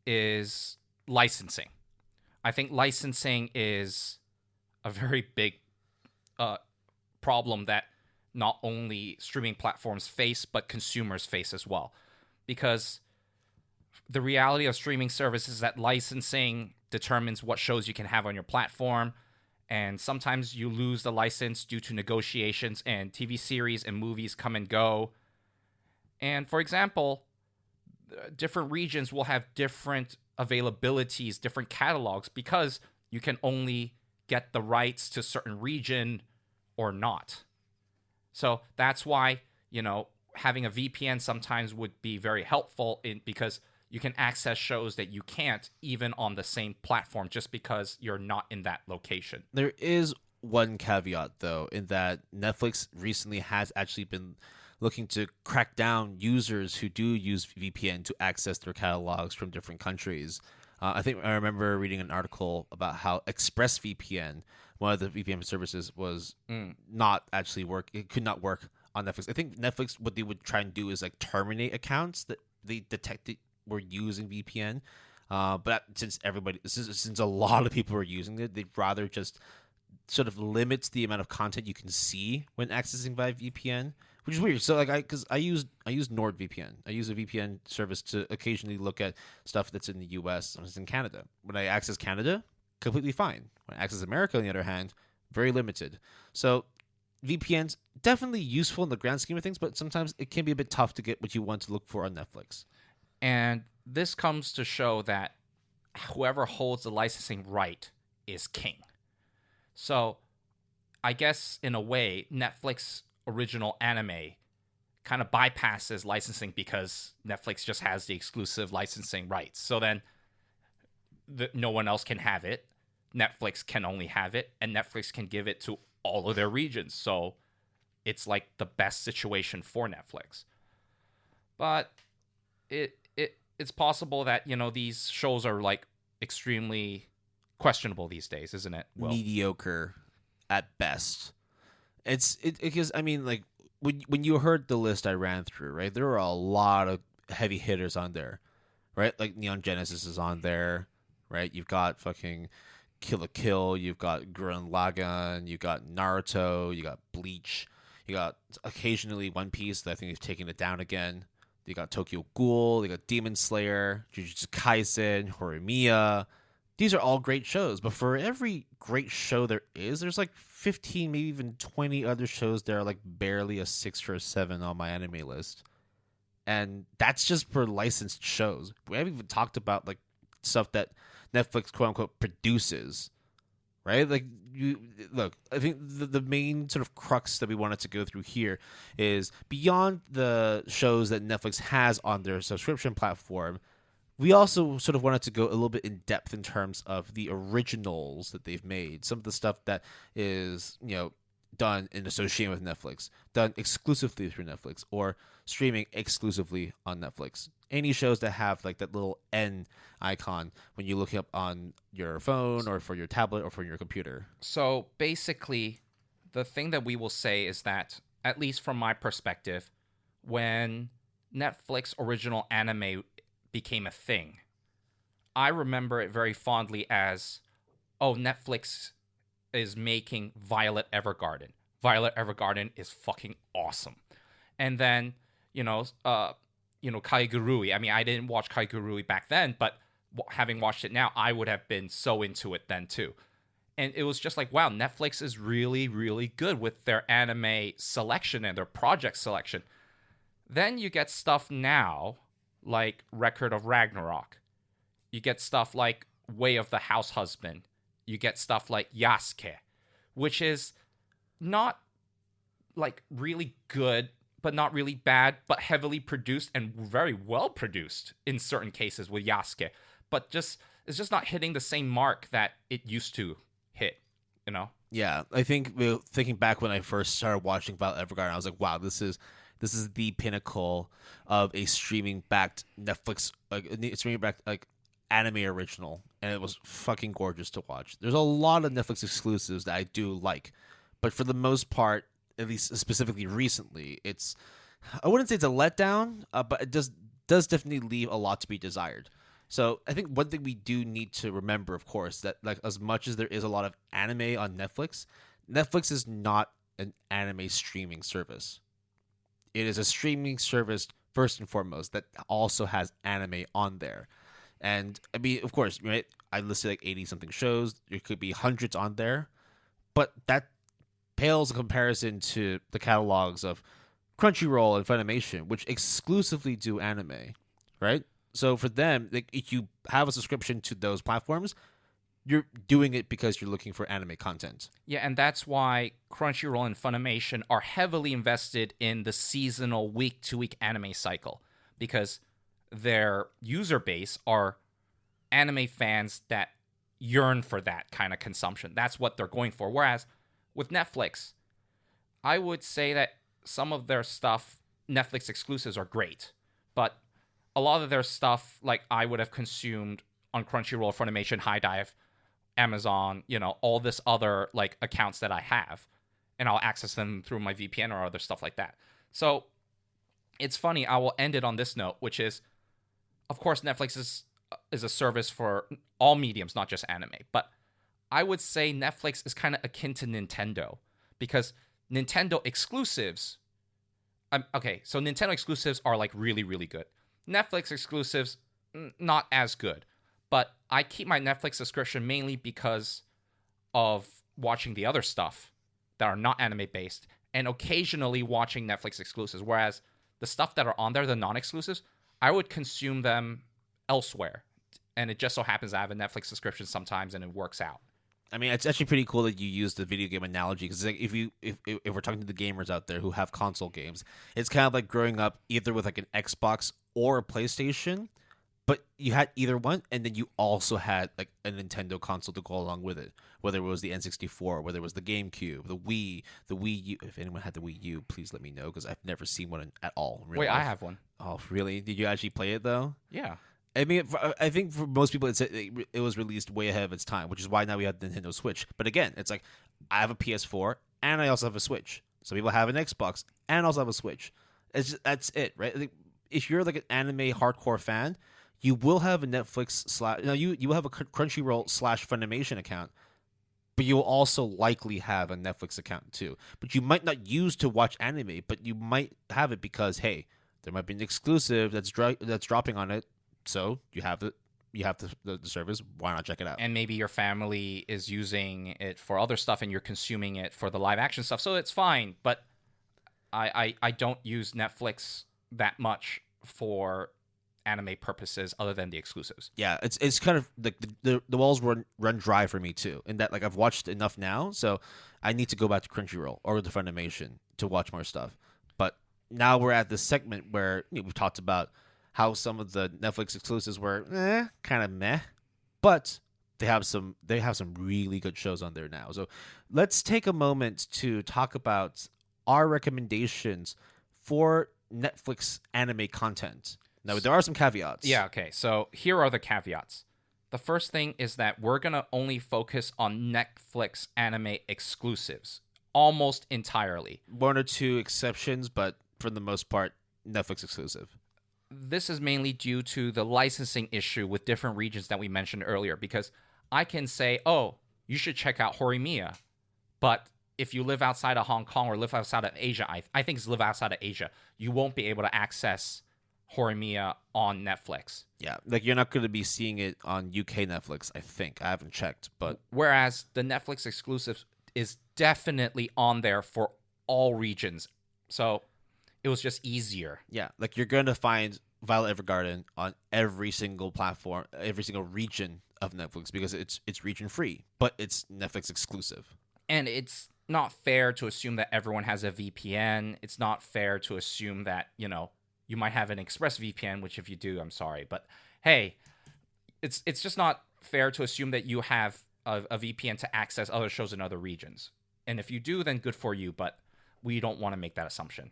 is licensing. I think licensing is a very big problem that not only streaming platforms face, but consumers face as well. Because the reality of streaming services is that licensing determines what shows you can have on your platform. And sometimes you lose the license due to negotiations, and TV series and movies come and go. And for example, different regions will have different availabilities, different catalogs, because you can only get the rights to certain region or not. So that's why, having a VPN sometimes would be very helpful because you can access shows that you can't even on the same platform just because you're not in that location. There is one caveat, though, in that Netflix recently has actually been looking to crack down users who do use VPN to access their catalogs from different countries. I think I remember reading an article about how ExpressVPN, one of the VPN services, was not actually work. It could not work on Netflix. I think Netflix, what they would try and do is like terminate accounts that they detected were using VPN, but since a lot of people are using it, they'd rather just sort of limit the amount of content you can see when accessing via VPN, which is weird. So like I use NordVPN. I use a VPN service to occasionally look at stuff that's in the US and it's in Canada. When I access Canada, completely fine. When I access America, on the other hand, very limited. So VPN's definitely useful in the grand scheme of things, but sometimes it can be a bit tough to get what you want to look for on Netflix. And this comes to show that whoever holds the licensing right is king. So I guess in a way, Netflix original anime kind of bypasses licensing because Netflix just has the exclusive licensing rights. So then no one else can have it. Netflix can only have it, and Netflix can give it to all of their regions. So it's like the best situation for Netflix. But it's possible that, these shows are like extremely questionable these days, isn't it, Will? Mediocre at best. It's because I mean, like when you heard the list I ran through, right? There were a lot of heavy hitters on there, right? Like Neon Genesis is on there, right? You've got fucking Kill la Kill, you've got Gurren Lagann, you got Naruto, you got Bleach, you got occasionally One Piece that I think they've taken it down again. You got Tokyo Ghoul, you got Demon Slayer, Jujutsu Kaisen, Horimiya. These are all great shows, but for every great show there is, there's like 15, maybe even 20 other shows that are like barely a 6 or a 7 on my anime list. And that's just for licensed shows. We haven't even talked about like stuff that Netflix quote unquote produces, right? Like, look, I think the main sort of crux that we wanted to go through here is beyond the shows that Netflix has on their subscription platform, we also sort of wanted to go a little bit in depth in terms of the originals that they've made. Some of the stuff that is, done in association with Netflix, done exclusively through Netflix, or streaming exclusively on Netflix. Any shows that have like that little N icon when you look up on your phone or for your tablet or for your computer. So basically, the thing that we will say is that, at least from my perspective, when Netflix original anime became a thing, I remember it very fondly as, oh, Netflix is making Violet Evergarden. Violet Evergarden is fucking awesome. And then, Kaigurui. I mean, I didn't watch Kaigurui back then, but having watched it now, I would have been so into it then too. And it was just like, wow, Netflix is really, really good with their anime selection and their project selection. Then you get stuff now like Record of Ragnarok. You get stuff like Way of the House Husband. You get stuff like Yasuke, which is not like really good, but not really bad, but heavily produced and very well produced in certain cases with Yasuke. But it's just not hitting the same mark that it used to hit, you know? Yeah, I think thinking back when I first started watching Violet Evergarden, I was like, wow, this is the pinnacle of a streaming backed Netflix, like streaming backed like anime original, and it was fucking gorgeous to watch. There's a lot of Netflix exclusives that I do like, but for the most part, at least specifically recently, I wouldn't say it's a letdown, but it does definitely leave a lot to be desired. So I think one thing we do need to remember, of course, that like as much as there is a lot of anime on Netflix, Netflix is not an anime streaming service. It is a streaming service first and foremost that also has anime on there. And I mean, of course, right? I listed like 80 something shows. There could be hundreds on there, but that pales in comparison to the catalogs of Crunchyroll and Funimation, which exclusively do anime, right? So for them, like, if you have a subscription to those platforms, you're doing it because you're looking for anime content. Yeah, and that's why Crunchyroll and Funimation are heavily invested in the seasonal week-to-week anime cycle, because their user base are anime fans that yearn for that kind of consumption. That's what they're going for. Whereas with Netflix, I would say that some of their stuff, Netflix exclusives, are great, but a lot of their stuff, like, I would have consumed on Crunchyroll, Funimation, High Dive, Amazon, all this other like accounts that I have, and I'll access them through my VPN or other stuff like that. So it's funny. I will end it on this note, which is, of course, Netflix is a service for all mediums, not just anime. But I would say Netflix is kind of akin to Nintendo, because Nintendo exclusives. So Nintendo exclusives are like really, really good. Netflix exclusives, not as good. But I keep my Netflix subscription mainly because of watching the other stuff that are not anime based, and occasionally watching Netflix exclusives. Whereas the stuff that are on there, the non-exclusives, I would consume them elsewhere. And it just so happens I have a Netflix subscription sometimes, and it works out. I mean, it's actually pretty cool that you use the video game analogy, because like if we're talking to the gamers out there who have console games, it's kind of like growing up either with like an Xbox or a PlayStation, but you had either one, and then you also had like a Nintendo console to go along with it, whether it was the N64, whether it was the GameCube, the Wii U. If anyone had the Wii U, please let me know, because I've never seen one at all. In real Wait, life. I have one. Oh, really? Did you actually play it though? Yeah. I mean, I think for most people, it was released way ahead of its time, which is why now we have the Nintendo Switch. But again, it's like, I have a PS4 and I also have a Switch. Some people have an Xbox and also have a Switch. That's it, right? Like, if you're like an anime hardcore fan, you will have a Netflix you will have a Crunchyroll / Funimation account, but you will also likely have a Netflix account too. But you might not use to watch anime, but you might have it because, hey, there might be an exclusive that's dropping on it. So you have the service. Why not check it out? And maybe your family is using it for other stuff, and you're consuming it for the live action stuff. So it's fine. But I don't use Netflix that much for anime purposes, other than the exclusives. Yeah, it's kind of like the walls run dry for me too. In that, like, I've watched enough now, so I need to go back to Crunchyroll or the Funimation to watch more stuff. But now we're at this segment where we've talked about how some of the Netflix exclusives were kind of meh, but they have some really good shows on there now. So let's take a moment to talk about our recommendations for Netflix anime content. Now, there are some caveats. Yeah, okay. So here are the caveats. The first thing is that we're going to only focus on Netflix anime exclusives almost entirely. One or two exceptions, but for the most part, Netflix exclusive. this is mainly due to the licensing issue with different regions that we mentioned earlier, because I can say, oh, you should check out Horimiya, but if you live outside of Hong Kong or live outside of Asia, I think it's live outside of Asia, you won't be able to access Horimiya on Netflix. Yeah, like you're not going to be seeing it on UK Netflix, I think. I haven't checked, but Whereas the Netflix exclusive is definitely on there for all regions. So it was just easier. yeah, like you're going to find Violet Evergarden on every single platform, every single region of Netflix because it's region free, but it's Netflix exclusive. And it's not fair to assume that everyone has a VPN. It's not fair to assume that, you might have an Express VPN, which if you do, I'm sorry. But hey, it's just not fair to assume that you have a VPN to access other shows in other regions. And if you do, then good for you, but we don't want to make that assumption.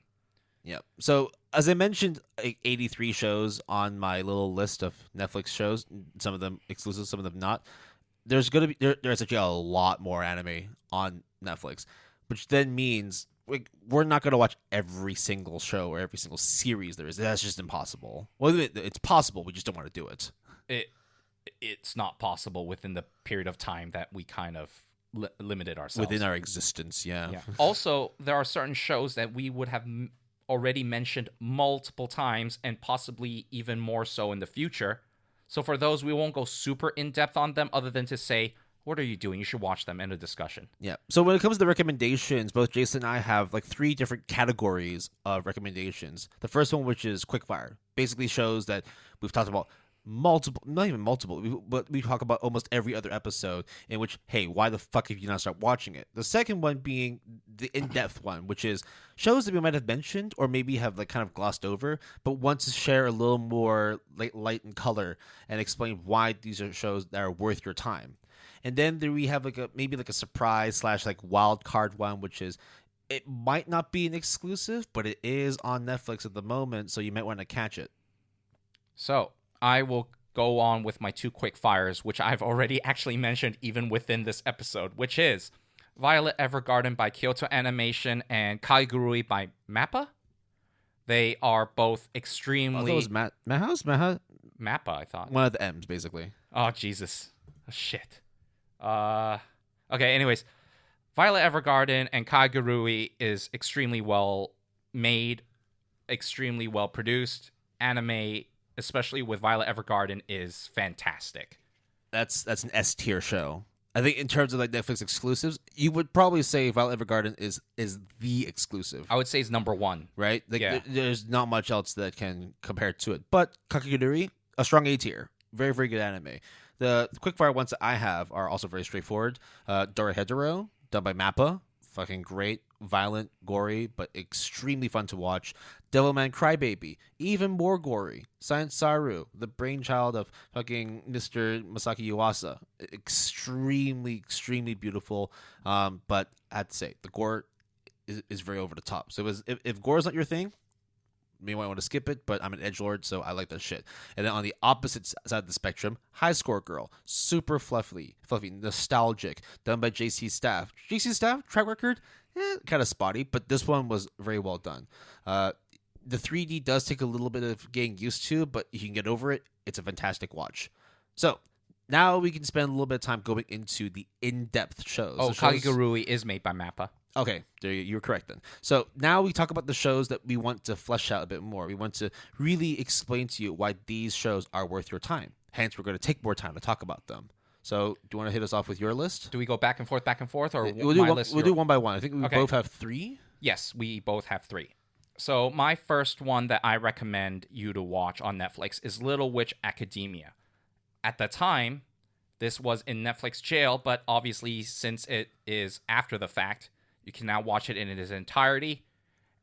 Yeah. So as I mentioned, 83 shows on my little list of Netflix shows, some of them exclusive, some of them not. There's actually a lot more anime on Netflix, which then means we're not going to watch every single show or every single series there is. That's just impossible. Well, it's possible. We just don't want to do it. It's not possible within the period of time that we kind of limited ourselves. Within our existence, yeah. Also, there are certain shows that we would have already mentioned multiple times and possibly even more so in the future. So for those, we won't go super in-depth on them other than to say, what are you doing? You should watch them. End of discussion. Yeah. So when it comes to the recommendations, both Jason and I have like 3 different categories of recommendations. The first one, which is quickfire, basically shows that we've talked about not even multiple, but we talk about almost every other episode in which, hey, why the fuck have you not started watching it? The second one being the in-depth one, which is shows that we might have mentioned or maybe have like kind of glossed over, but want to share a little more light and color and explain why these are shows that are worth your time. And then we have maybe a surprise / like wild card one, which is it might not be an exclusive, but it is on Netflix at the moment, so you might want to catch it. So I will go on with my 2 quick fires, which I've already actually mentioned even within this episode, which is Violet Evergarden by Kyoto Animation and Kaigurui by MAPPA. They are both extremely... Oh, that was Maha? MAPPA, I thought. One of the M's, basically. Oh, Jesus. Oh, shit. Okay, anyways. Violet Evergarden and Kaigurui is extremely well made, extremely well produced. Anime, especially with Violet Evergarden, is fantastic. That's an S tier show. I think in terms of like Netflix exclusives, you would probably say Violet Evergarden is the exclusive. I would say it's number 1. Right? Like Yeah. there's not much else that can compare to it. But Kakegurui, a strong A tier. Very, very good anime. The quickfire ones that I have are also very straightforward. Dorohedoro, done by MAPPA. Fucking great. Violent, gory, but extremely fun to watch. Devilman Crybaby, even more gory. Science Saru, the brainchild of fucking Mr. Masaki Yuasa. Extremely, extremely beautiful. But I have to say, the gore is very over the top. So if gore is not your thing, you might want to skip it, but I'm an edgelord, so I like that shit. And then on the opposite side of the spectrum, High Score Girl, super fluffy, nostalgic, done by JC Staff. JC Staff, track record, kind of spotty, but this one was very well done. The 3D does take a little bit of getting used to, but you can get over it. It's a fantastic watch. So now we can spend a little bit of time going into the in-depth shows. Oh, shows... Kakegurui is made by MAPPA. Okay, you're correct then. So now we talk about the shows that we want to flesh out a bit more. We want to really explain to you why these shows are worth your time. Hence, we're going to take more time to talk about them. So do you want to hit us off with your list? Do we go back and forth, or We'll do one by one. I think we both have 3. Yes, we both have 3. So my first one that I recommend you to watch on Netflix is Little Witch Academia. At the time, this was in Netflix jail, but obviously since it is after the fact, you can now watch it in its entirety,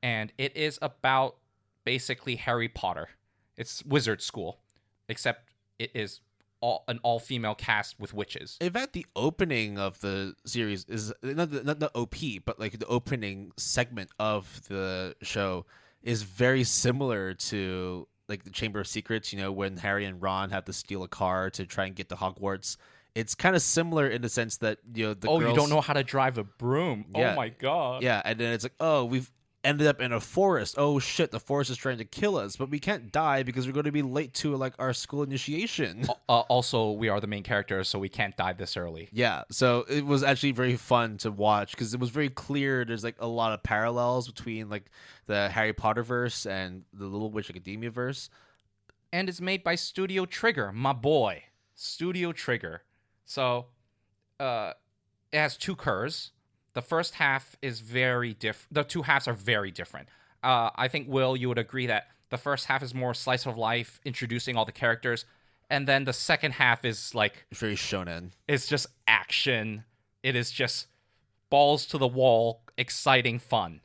and it is about basically Harry Potter. It's wizard school, except it is an all-female cast with witches. In fact, the opening of the series is not the OP, but like the opening segment of the show is very similar to like the Chamber of Secrets. You know, when Harry and Ron have to steal a car to try and get to Hogwarts. It's kind of similar in the sense that, the girls... you don't know how to drive a broom. Yeah. Oh, my God. Yeah, and then it's like, oh, ended up in a forest. Oh shit, the forest is trying to kill us, but we can't die because we're going to be late to like our school initiation. Also, we are the main characters, so we can't die this early. Yeah, so it was actually very fun to watch because it was very clear there's like a lot of parallels between like the Harry Potter verse and the Little Witch Academia verse. And it's made by Studio Trigger, my boy. Studio Trigger. So, it has two curves. The first half is very different. The two halves are very different. I think, Will, you would agree that the first half is more slice of life, introducing all the characters. And then the second half is like... very shonen. It's just action. It is just balls to the wall, exciting fun.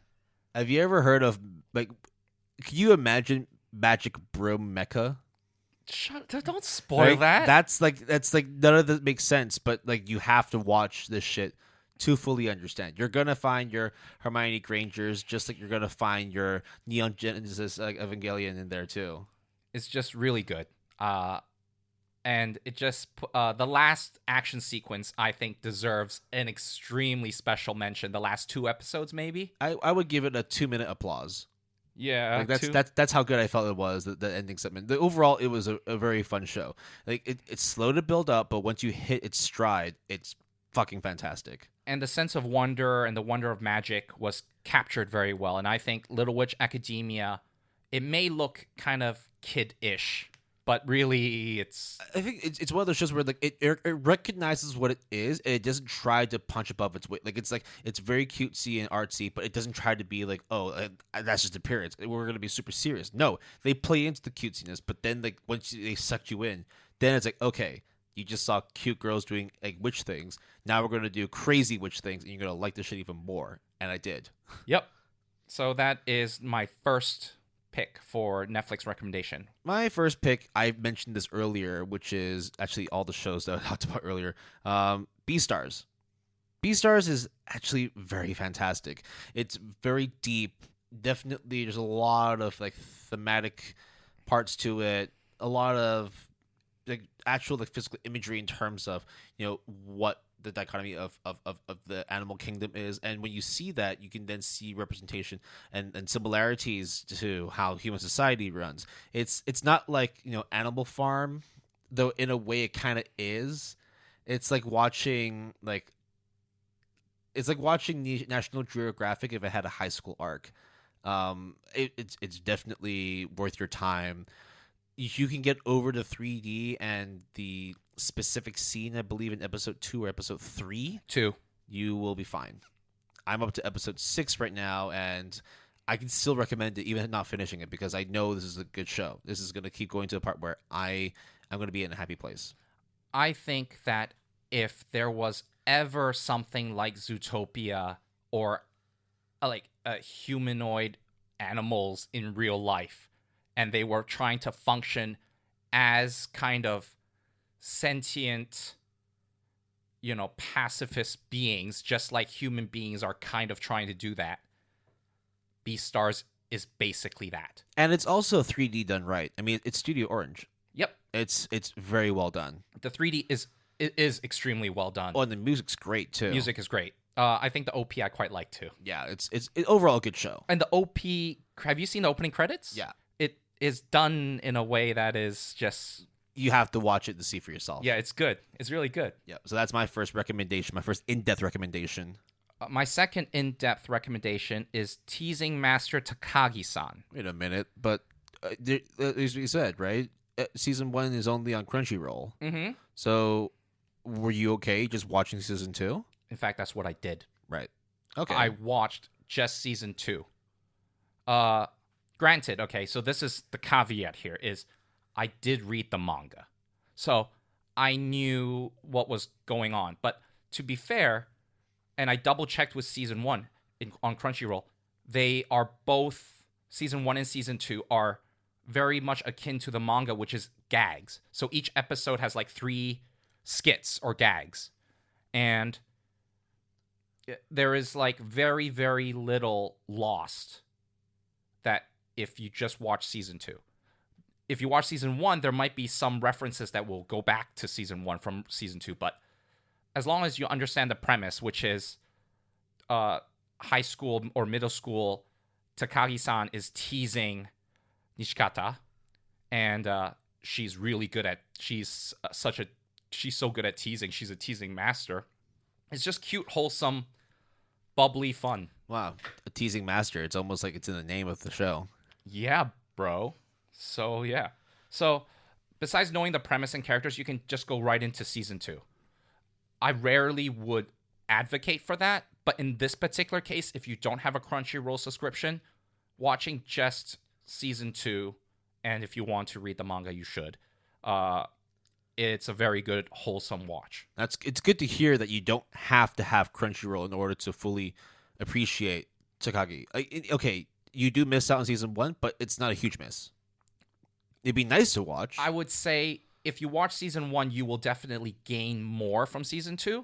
Have you ever heard of, like, can you imagine Magic Broom Mecha? Don't spoil that. That's like none of that makes sense, but like you have to watch this shit to fully understand. You're gonna find your Hermione Grangers just like you're gonna find your Neon Genesis Evangelion in there too. It's just really good. And it just the last action sequence I think deserves an extremely special mention. The last 2 episodes, maybe. I would give it a 2-minute applause. Yeah, like that's how good I felt it was, the ending segment. Overall, it was a very fun show. Like it's slow to build up, but once you hit its stride, it's fucking fantastic. And the sense of wonder and the wonder of magic was captured very well. And I think Little Witch Academia, it may look kind of kid-ish, but really I think it's one of those shows where like it recognizes what it is and it doesn't try to punch above its weight. Like it's very cutesy and artsy, but it doesn't try to be like, oh, that's just appearance, we're gonna be super serious. No, they play into the cutesiness, but then like once they suck you in, then it's like, okay, you just saw cute girls doing like witch things, now we're gonna do crazy witch things and you're gonna like this shit even more. And I did. Yep. So that is my first pick for Netflix recommendation. My first pick, I mentioned this earlier, which is actually all the shows that I talked about earlier. Beastars. Beastars is actually very fantastic. It's very deep. Definitely, there's a lot of like thematic parts to it. A lot of like actual like physical imagery in terms of what the dichotomy of the animal kingdom is, and when you see that, you can then see representation and similarities to how human society runs. It's not like Animal Farm, though in a way it kind of is. It's like watching National Geographic if it had a high school arc. It's definitely worth your time. You can get over to 3D and the specific scene, I believe in episode 2 or episode 3. 2. You will be fine. I'm up to episode 6 right now, and I can still recommend it, even not finishing it, because I know this is a good show. This is going to keep going to the part where I'm going to be in a happy place. I think that if there was ever something like Zootopia or like humanoid animals in real life, and they were trying to function as kind of sentient, pacifist beings, just like human beings are kind of trying to do that, Beastars is basically that. And it's also 3D done right. I mean, it's Studio Orange. Yep. It's very well done. The 3D is extremely well done. Oh, and the music's great, too. Music is great. I think the OP I quite like, too. Yeah, it's overall a good show. And the OP, have you seen the opening credits? Yeah. It is done in a way that is just... You have to watch it to see for yourself. Yeah, it's good. It's really good. Yeah, so that's my first recommendation, my first in-depth recommendation. My second in-depth recommendation is Teasing Master Takagi-san. Wait a minute, but as we said, right? Season 1 is only on Crunchyroll. Mm-hmm. So were you okay just watching season 2? In fact, that's what I did. Right. Okay. I watched just season 2. Granted, okay, so this is the caveat here, is I did read the manga. So I knew what was going on. But to be fair, and I double-checked with season 1 on Crunchyroll, they are both, season 1 and season 2 are very much akin to the manga, which is gags. So each episode has like 3 skits or gags. And there is like very, very little lost that if you just watch season 2. If you watch season 1, there might be some references that will go back to season 1 from season 2. But as long as you understand the premise, which is high school or middle school Takagi-san is teasing Nishikata, and she's really good at she's so good at teasing. She's a teasing master. It's just cute, wholesome, bubbly fun. Wow, a teasing master. It's almost like it's in the name of the show. Yeah, bro. So yeah. So besides knowing the premise and characters, you can just go right into season 2. I rarely would advocate for that, but in this particular case, if you don't have a Crunchyroll subscription, watching just season 2, and if you want to read the manga, you should. It's a very good, wholesome watch. It's good to hear that you don't have to have Crunchyroll in order to fully appreciate Takagi. Okay, you do miss out on season 1, but it's not a huge miss. It'd be nice to watch. I would say if you watch season 1, you will definitely gain more from season 2.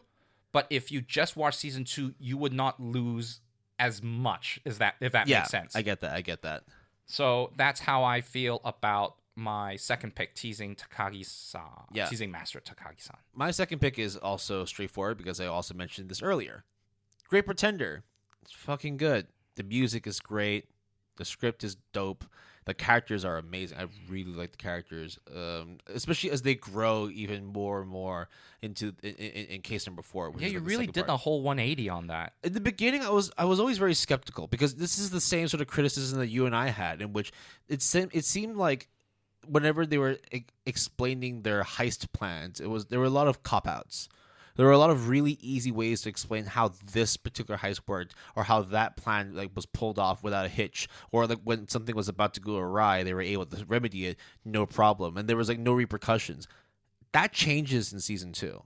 But if you just watch season 2, you would not lose as much as that, if that makes sense. I get that. So that's how I feel about my second pick, teasing Takagi-san. Yeah. Teasing Master Takagi-san. My second pick is also straightforward because I also mentioned this earlier. Great Pretender. It's fucking good. The music is great. The script is dope. The characters are amazing. I really like the characters, especially as they grow even more and more into in case number 4. Which Yeah, is you like really the did second part. the whole 180 on that. In the beginning, I was always very skeptical because this is the same sort of criticism that you and I had, in which it seemed like whenever they were explaining their heist plans, there were a lot of cop outs. There were a lot of really easy ways to explain how this particular heist worked, or how that plan was pulled off without a hitch, or when something was about to go awry, they were able to remedy it no problem, and there was no repercussions. That changes in season 2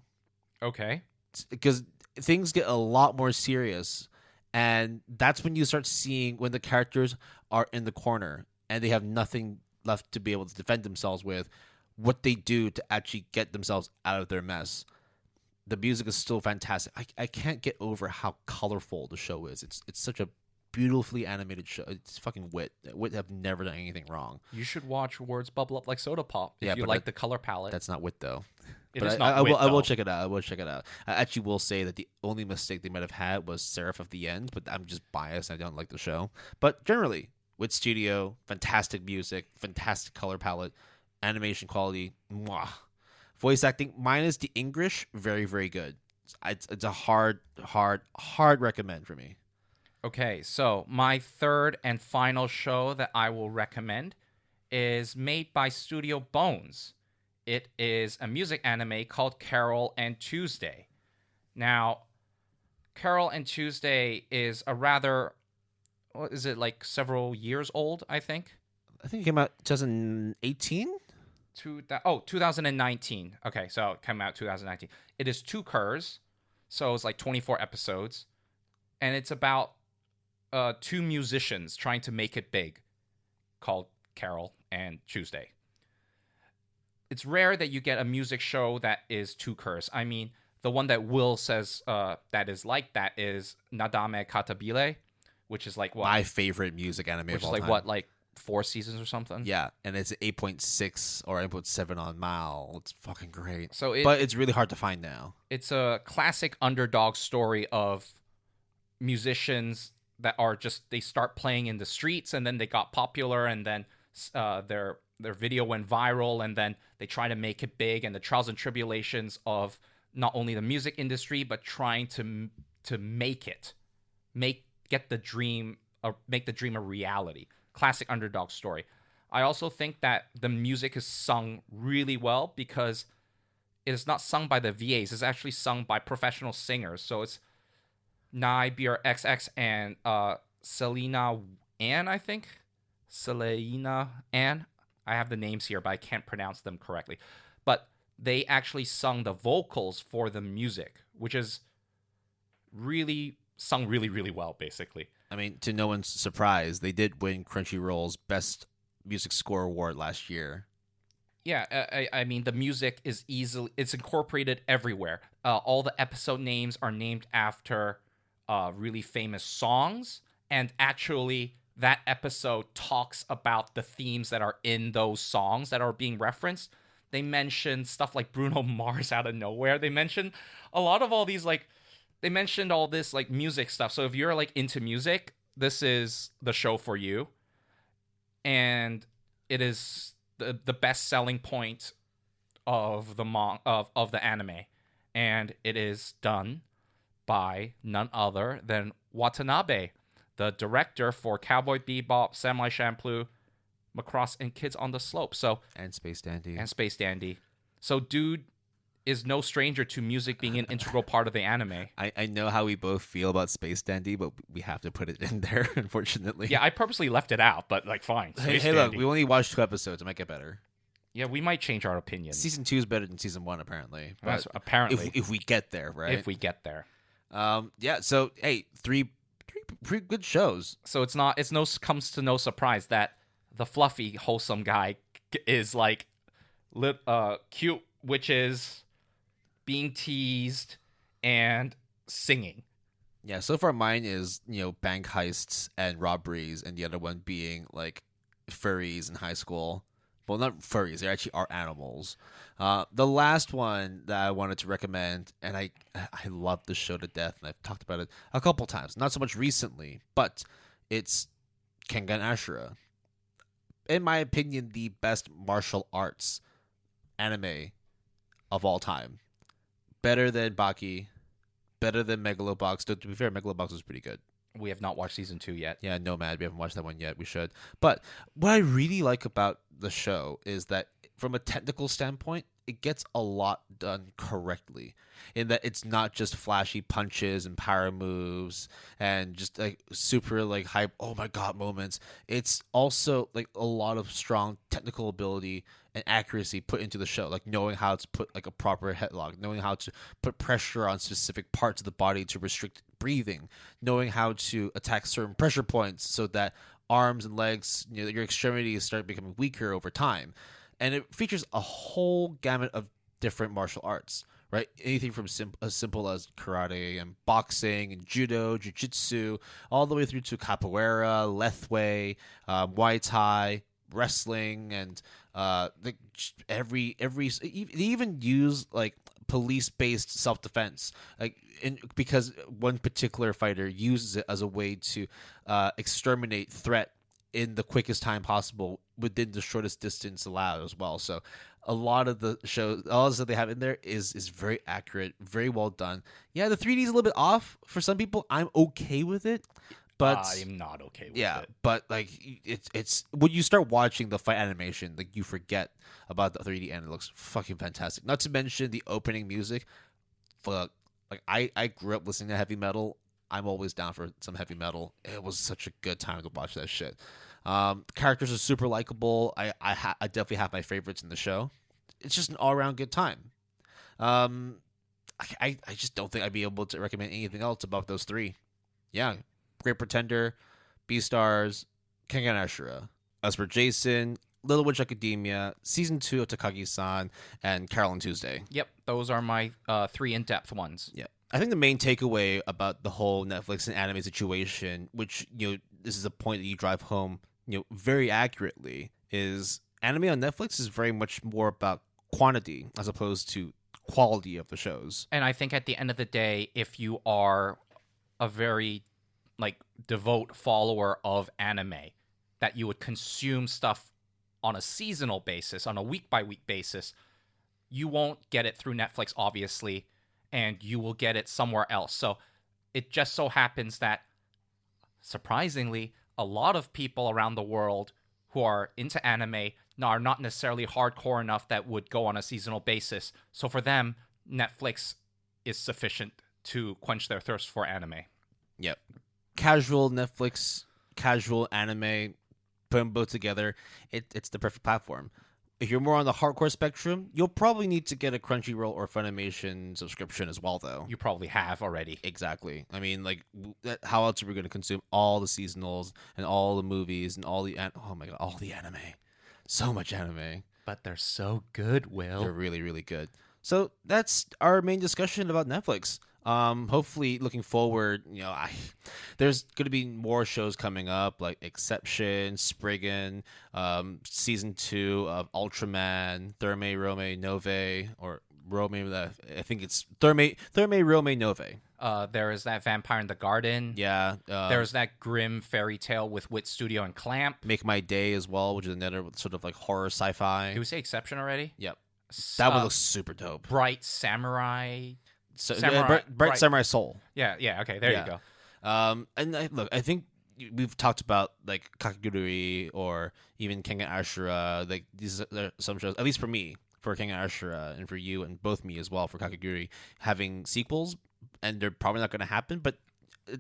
Okay. because things get a lot more serious, and that's when you start seeing when the characters are in the corner and they have nothing left to be able to defend themselves with, what they do to actually get themselves out of their mess. The music is still fantastic. I can't get over how colorful the show is. It's such a beautifully animated show. It's fucking Wit. Wit have never done anything wrong. You should watch Words Bubble Up Like Soda Pop if Yeah, you but like the color palette. That's not Wit though. It But is I, not I will. Wit, I will though. check it out. I will check it out. I actually will say that the only mistake they might have had was Seraph of the End, but I'm just biased. I don't like the show. But generally, Wit Studio, fantastic music, fantastic color palette, animation quality, mwah. Voice acting minus the English, very very good. It's a hard recommend for me. Okay, so my third and final show that I will recommend is made by Studio Bones. It is a music anime called Carol and Tuesday. Now, Carol and Tuesday is a rather, what is it, like several years old, I think? I think it came out 2018. 2019. Okay, so it came out 2019. It is 2 cours, so it's like 24 episodes, and it's about 2 musicians trying to make it big, called Carol and Tuesday. It's rare that you get a music show that is 2 cours. I mean, the one that Will says that is like that is Nadame Katabile, which is like what? My favorite music anime Which of is all like time. what, like 4 seasons or something? Yeah, and it's 8.6 or 8.7 on Mal. It's fucking great. So but it's really hard to find now. It's a classic underdog story of musicians that are just, they start playing in the streets and then they got popular and then their video went viral and then they try to make it big, and the trials and tribulations of not only the music industry but trying to make the dream a reality. Classic underdog story. I also think that the music is sung really well because it is not sung by the VAs. It's actually sung by professional singers. So it's Nai BRXX and Selena Ann, I think. Selena Ann. I have the names here, but I can't pronounce them correctly. But they actually sung the vocals for the music, which is really sung really, really well, basically. I mean, to no one's surprise, they did win Crunchyroll's Best Music Score Award last year. Yeah, I mean, the music is it's incorporated everywhere. All the episode names are named after really famous songs, and actually that episode talks about the themes that are in those songs that are being referenced. They mention stuff like Bruno Mars out of nowhere. They mention a lot of all these, like, they mentioned all this, like, music stuff. So if you're, like, into music, this is the show for you, and it is the best selling point of the anime, and it is done by none other than Watanabe, the director for Cowboy Bebop, Samurai Champloo, Macross, and Kids on the Slope. And Space Dandy. So, dude is no stranger to music being an integral part of the anime. I know how we both feel about Space Dandy, but we have to put it in there, unfortunately. Yeah, I purposely left it out, but like, fine. Hey, look, we only watched 2 episodes. It might get better. Yeah, we might change our opinion. Season 2 is better than Season 1, apparently. But apparently. If we get there, right? If we get there. Yeah, so, hey, three pretty good shows. So comes to no surprise that the fluffy, wholesome guy is like cute witches being teased and singing. Yeah, so far mine is, bank heists and robberies, and the other one being like furries in high school. Well, not furries, they actually are animals. The last one that I wanted to recommend, and I love the show to death, and I've talked about it a couple times, not so much recently, but it's Kengan Ashura. In my opinion, the best martial arts anime of all time. Better than Baki, better than Megalobox. To be fair, Megalobox was pretty good. We have not watched season 2 yet. Yeah, Nomad. We haven't watched that one yet. We should. But what I really like about the show is that from a technical standpoint, it gets a lot done correctly. In that it's not just flashy punches and power moves and just like super like hype, oh my god moments. It's also like a lot of strong technical ability and accuracy put into the show, like knowing how to put like a proper headlock, knowing how to put pressure on specific parts of the body to restrict breathing, knowing how to attack certain pressure points so that arms and legs, your extremities start becoming weaker over time. And it features a whole gamut of different martial arts, right? Anything from as simple as karate and boxing and judo, jiu-jitsu, all the way through to capoeira, lethwei, muay thai, wrestling, and they even use like police-based self-defense, because one particular fighter uses it as a way to exterminate threat in the quickest time possible within the shortest distance allowed as well. So a lot of the shows, all the stuff they have in there is very accurate, very well done. Yeah, the 3D is a little bit off for some people. I'm okay with it, but I'm not okay with it. Yeah, but like it's when you start watching the fight animation, like you forget about the 3D and it looks fucking fantastic. Not to mention the opening music. Fuck, like I grew up listening to heavy metal. I'm always down for some heavy metal. It was such a good time to watch that shit. Characters are super likable. I definitely have my favorites in the show. It's just an all around good time. I just don't think I'd be able to recommend anything else about those 3. Yeah, Great Pretender, Beastars, Kengan Ashura. As for Jason, Little Witch Academia, Season 2 of Takagi-san, and Carol and Tuesday. Yep, those are my 3 in-depth ones. Yeah. I think the main takeaway about the whole Netflix and anime situation, which, this is a point that you drive home, very accurately, is anime on Netflix is very much more about quantity as opposed to quality of the shows. And I think at the end of the day, if you are a very devout follower of anime, that you would consume stuff on a seasonal basis, on a week-by-week basis, you won't get it through Netflix, obviously, and you will get it somewhere else. So it just so happens that, surprisingly, a lot of people around the world who are into anime are not necessarily hardcore enough that would go on a seasonal basis. So for them, Netflix is sufficient to quench their thirst for anime. Yep. Casual Netflix, casual anime, put them both together, it's the perfect platform. If you're more on the hardcore spectrum, you'll probably need to get a Crunchyroll or Funimation subscription as well, though. You probably have already. Exactly. I mean, how else are we going to consume all the seasonals and all the movies and all the all the anime? So much anime. But they're so good, Will. They're really, really good. So that's our main discussion about Netflix. Hopefully looking forward, there's going to be more shows coming up like Exception, Spriggan, season 2 of Ultraman, Therme Rome Nove, or Rome, I think it's Therme Rome Nove. There is that Vampire in the Garden. Yeah. There's that grim fairy tale with Wit Studio and Clamp. Make My Day as well, which is another sort of like horror sci-fi. Did we say Exception already? Yep. That one looks super dope. Bright Samurai. Bright Samurai Soul. Yeah. Okay, there you go. And I think we've talked about like Kakegurui or even Kengan Ashura. Like these are some shows, at least for me, for Kengan Ashura, and for you and both me as well for Kakegurui, having sequels, and they're probably not going to happen. But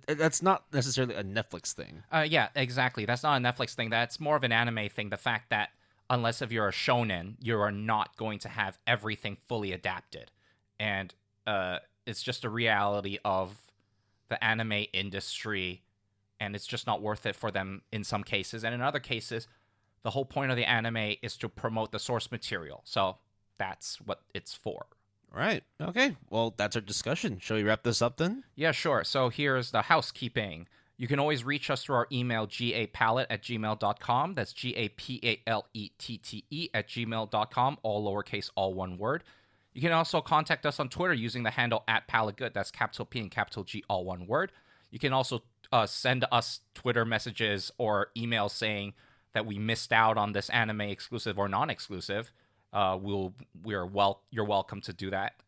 that's not necessarily a Netflix thing. Yeah, exactly. That's not a Netflix thing. That's more of an anime thing. The fact that unless if you're a shonen, you are not going to have everything fully adapted, and it's just a reality of the anime industry, and it's just not worth it for them in some cases. And in other cases, the whole point of the anime is to promote the source material. So that's what it's for. Right. Okay. Well, that's our discussion. Shall we wrap this up then? Yeah, sure. So here's the housekeeping. You can always reach us through our email, gapalette@gmail.com. That's GAPALETTE@gmail.com, all lowercase, all one word. You can also contact us on Twitter using the handle @PaletteGood. That's capital P and capital G, all one word. You can also send us Twitter messages or emails saying that we missed out on this anime exclusive or non-exclusive. You're welcome to do that.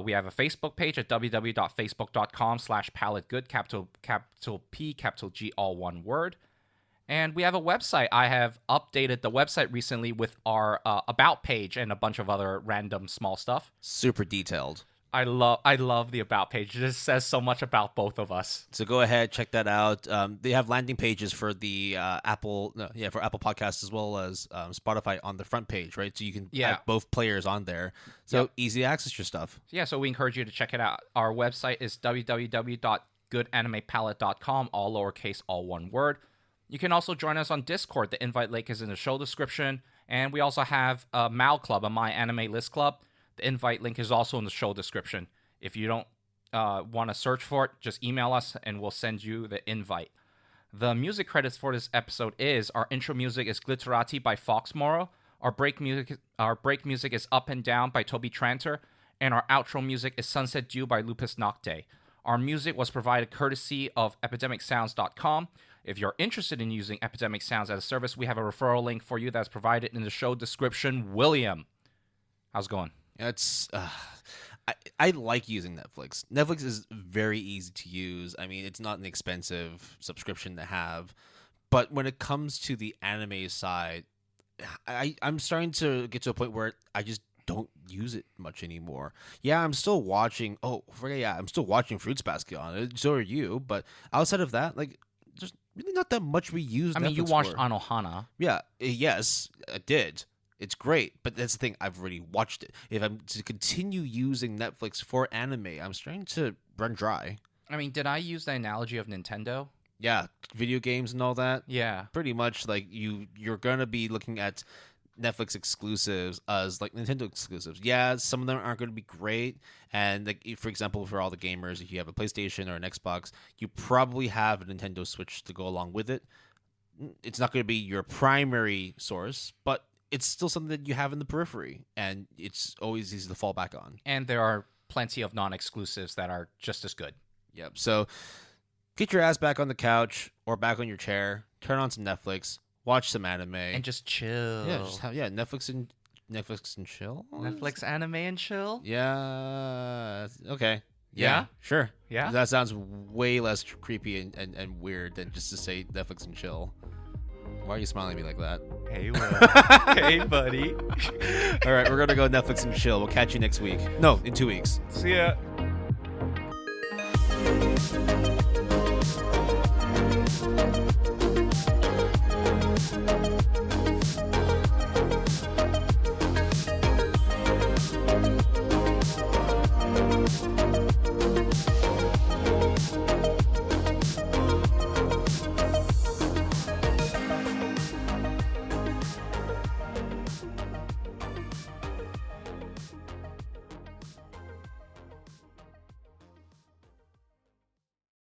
We have a Facebook page at www.facebook.com/PaletteGood, capital P, capital G, all one word. And we have a website. I have updated the website recently with our About page and a bunch of other random small stuff. Super detailed. I love the About page. It just says so much about both of us. So go ahead, check that out. They have landing pages for the Apple Podcasts as well as Spotify on the front page, right? So you can have both players on there. So easy to access your stuff. Yeah, so we encourage you to check it out. Our website is www.goodanimepalette.com, all lowercase, all one word. You can also join us on Discord. The invite link is in the show description. And we also have a Mal Club, a My Anime List Club. The invite link is also in the show description. If you don't want to search for it, just email us and we'll send you the invite. The music credits for this episode is our intro music is Glitterati by Fox Morrow. Our break music is Up and Down by Toby Tranter. And our outro music is Sunset Dew by Lupus Nocte. Our music was provided courtesy of epidemicsounds.com. If you're interested in using Epidemic Sounds as a service, we have a referral link for you that's provided in the show description. William, how's it going? It's I like using Netflix. Netflix is very easy to use. I mean, it's not an expensive subscription to have. But when it comes to the anime side, I'm starting to get to a point where I just don't use it much anymore. Yeah, I'm still watching. I'm still watching Fruits Basket on it. So are you. But outside of that, like, there's really not that much we use. I mean, you watched Anohana. Yeah. Yes, I did. It's great, but that's the thing. I've already watched it. If I'm to continue using Netflix for anime, I'm starting to run dry. I mean, did I use the analogy of Nintendo? Yeah, video games and all that. Yeah. Pretty much like you're going to be looking at Netflix exclusives as like Nintendo exclusives. Yeah, some of them aren't going to be great. And like, for example, for all the gamers, if you have a PlayStation or an Xbox, you probably have a Nintendo Switch to go along with it. It's not going to be your primary source, but it's still something that you have in the periphery, and it's always easy to fall back on. And there are plenty of non-exclusives that are just as good. Yep. So get your ass back on the couch or back on your chair, turn on some Netflix, watch some anime, and just chill. Yeah, Netflix and chill. Netflix, anime, and chill. Yeah. Okay. Yeah. Sure. Yeah. That sounds way less creepy and weird than just to say Netflix and chill. Why are you smiling at me like that? Hey, Will. Hey, buddy. All right, we're going to go Netflix and chill. We'll catch you next week. No, in 2 weeks. See ya.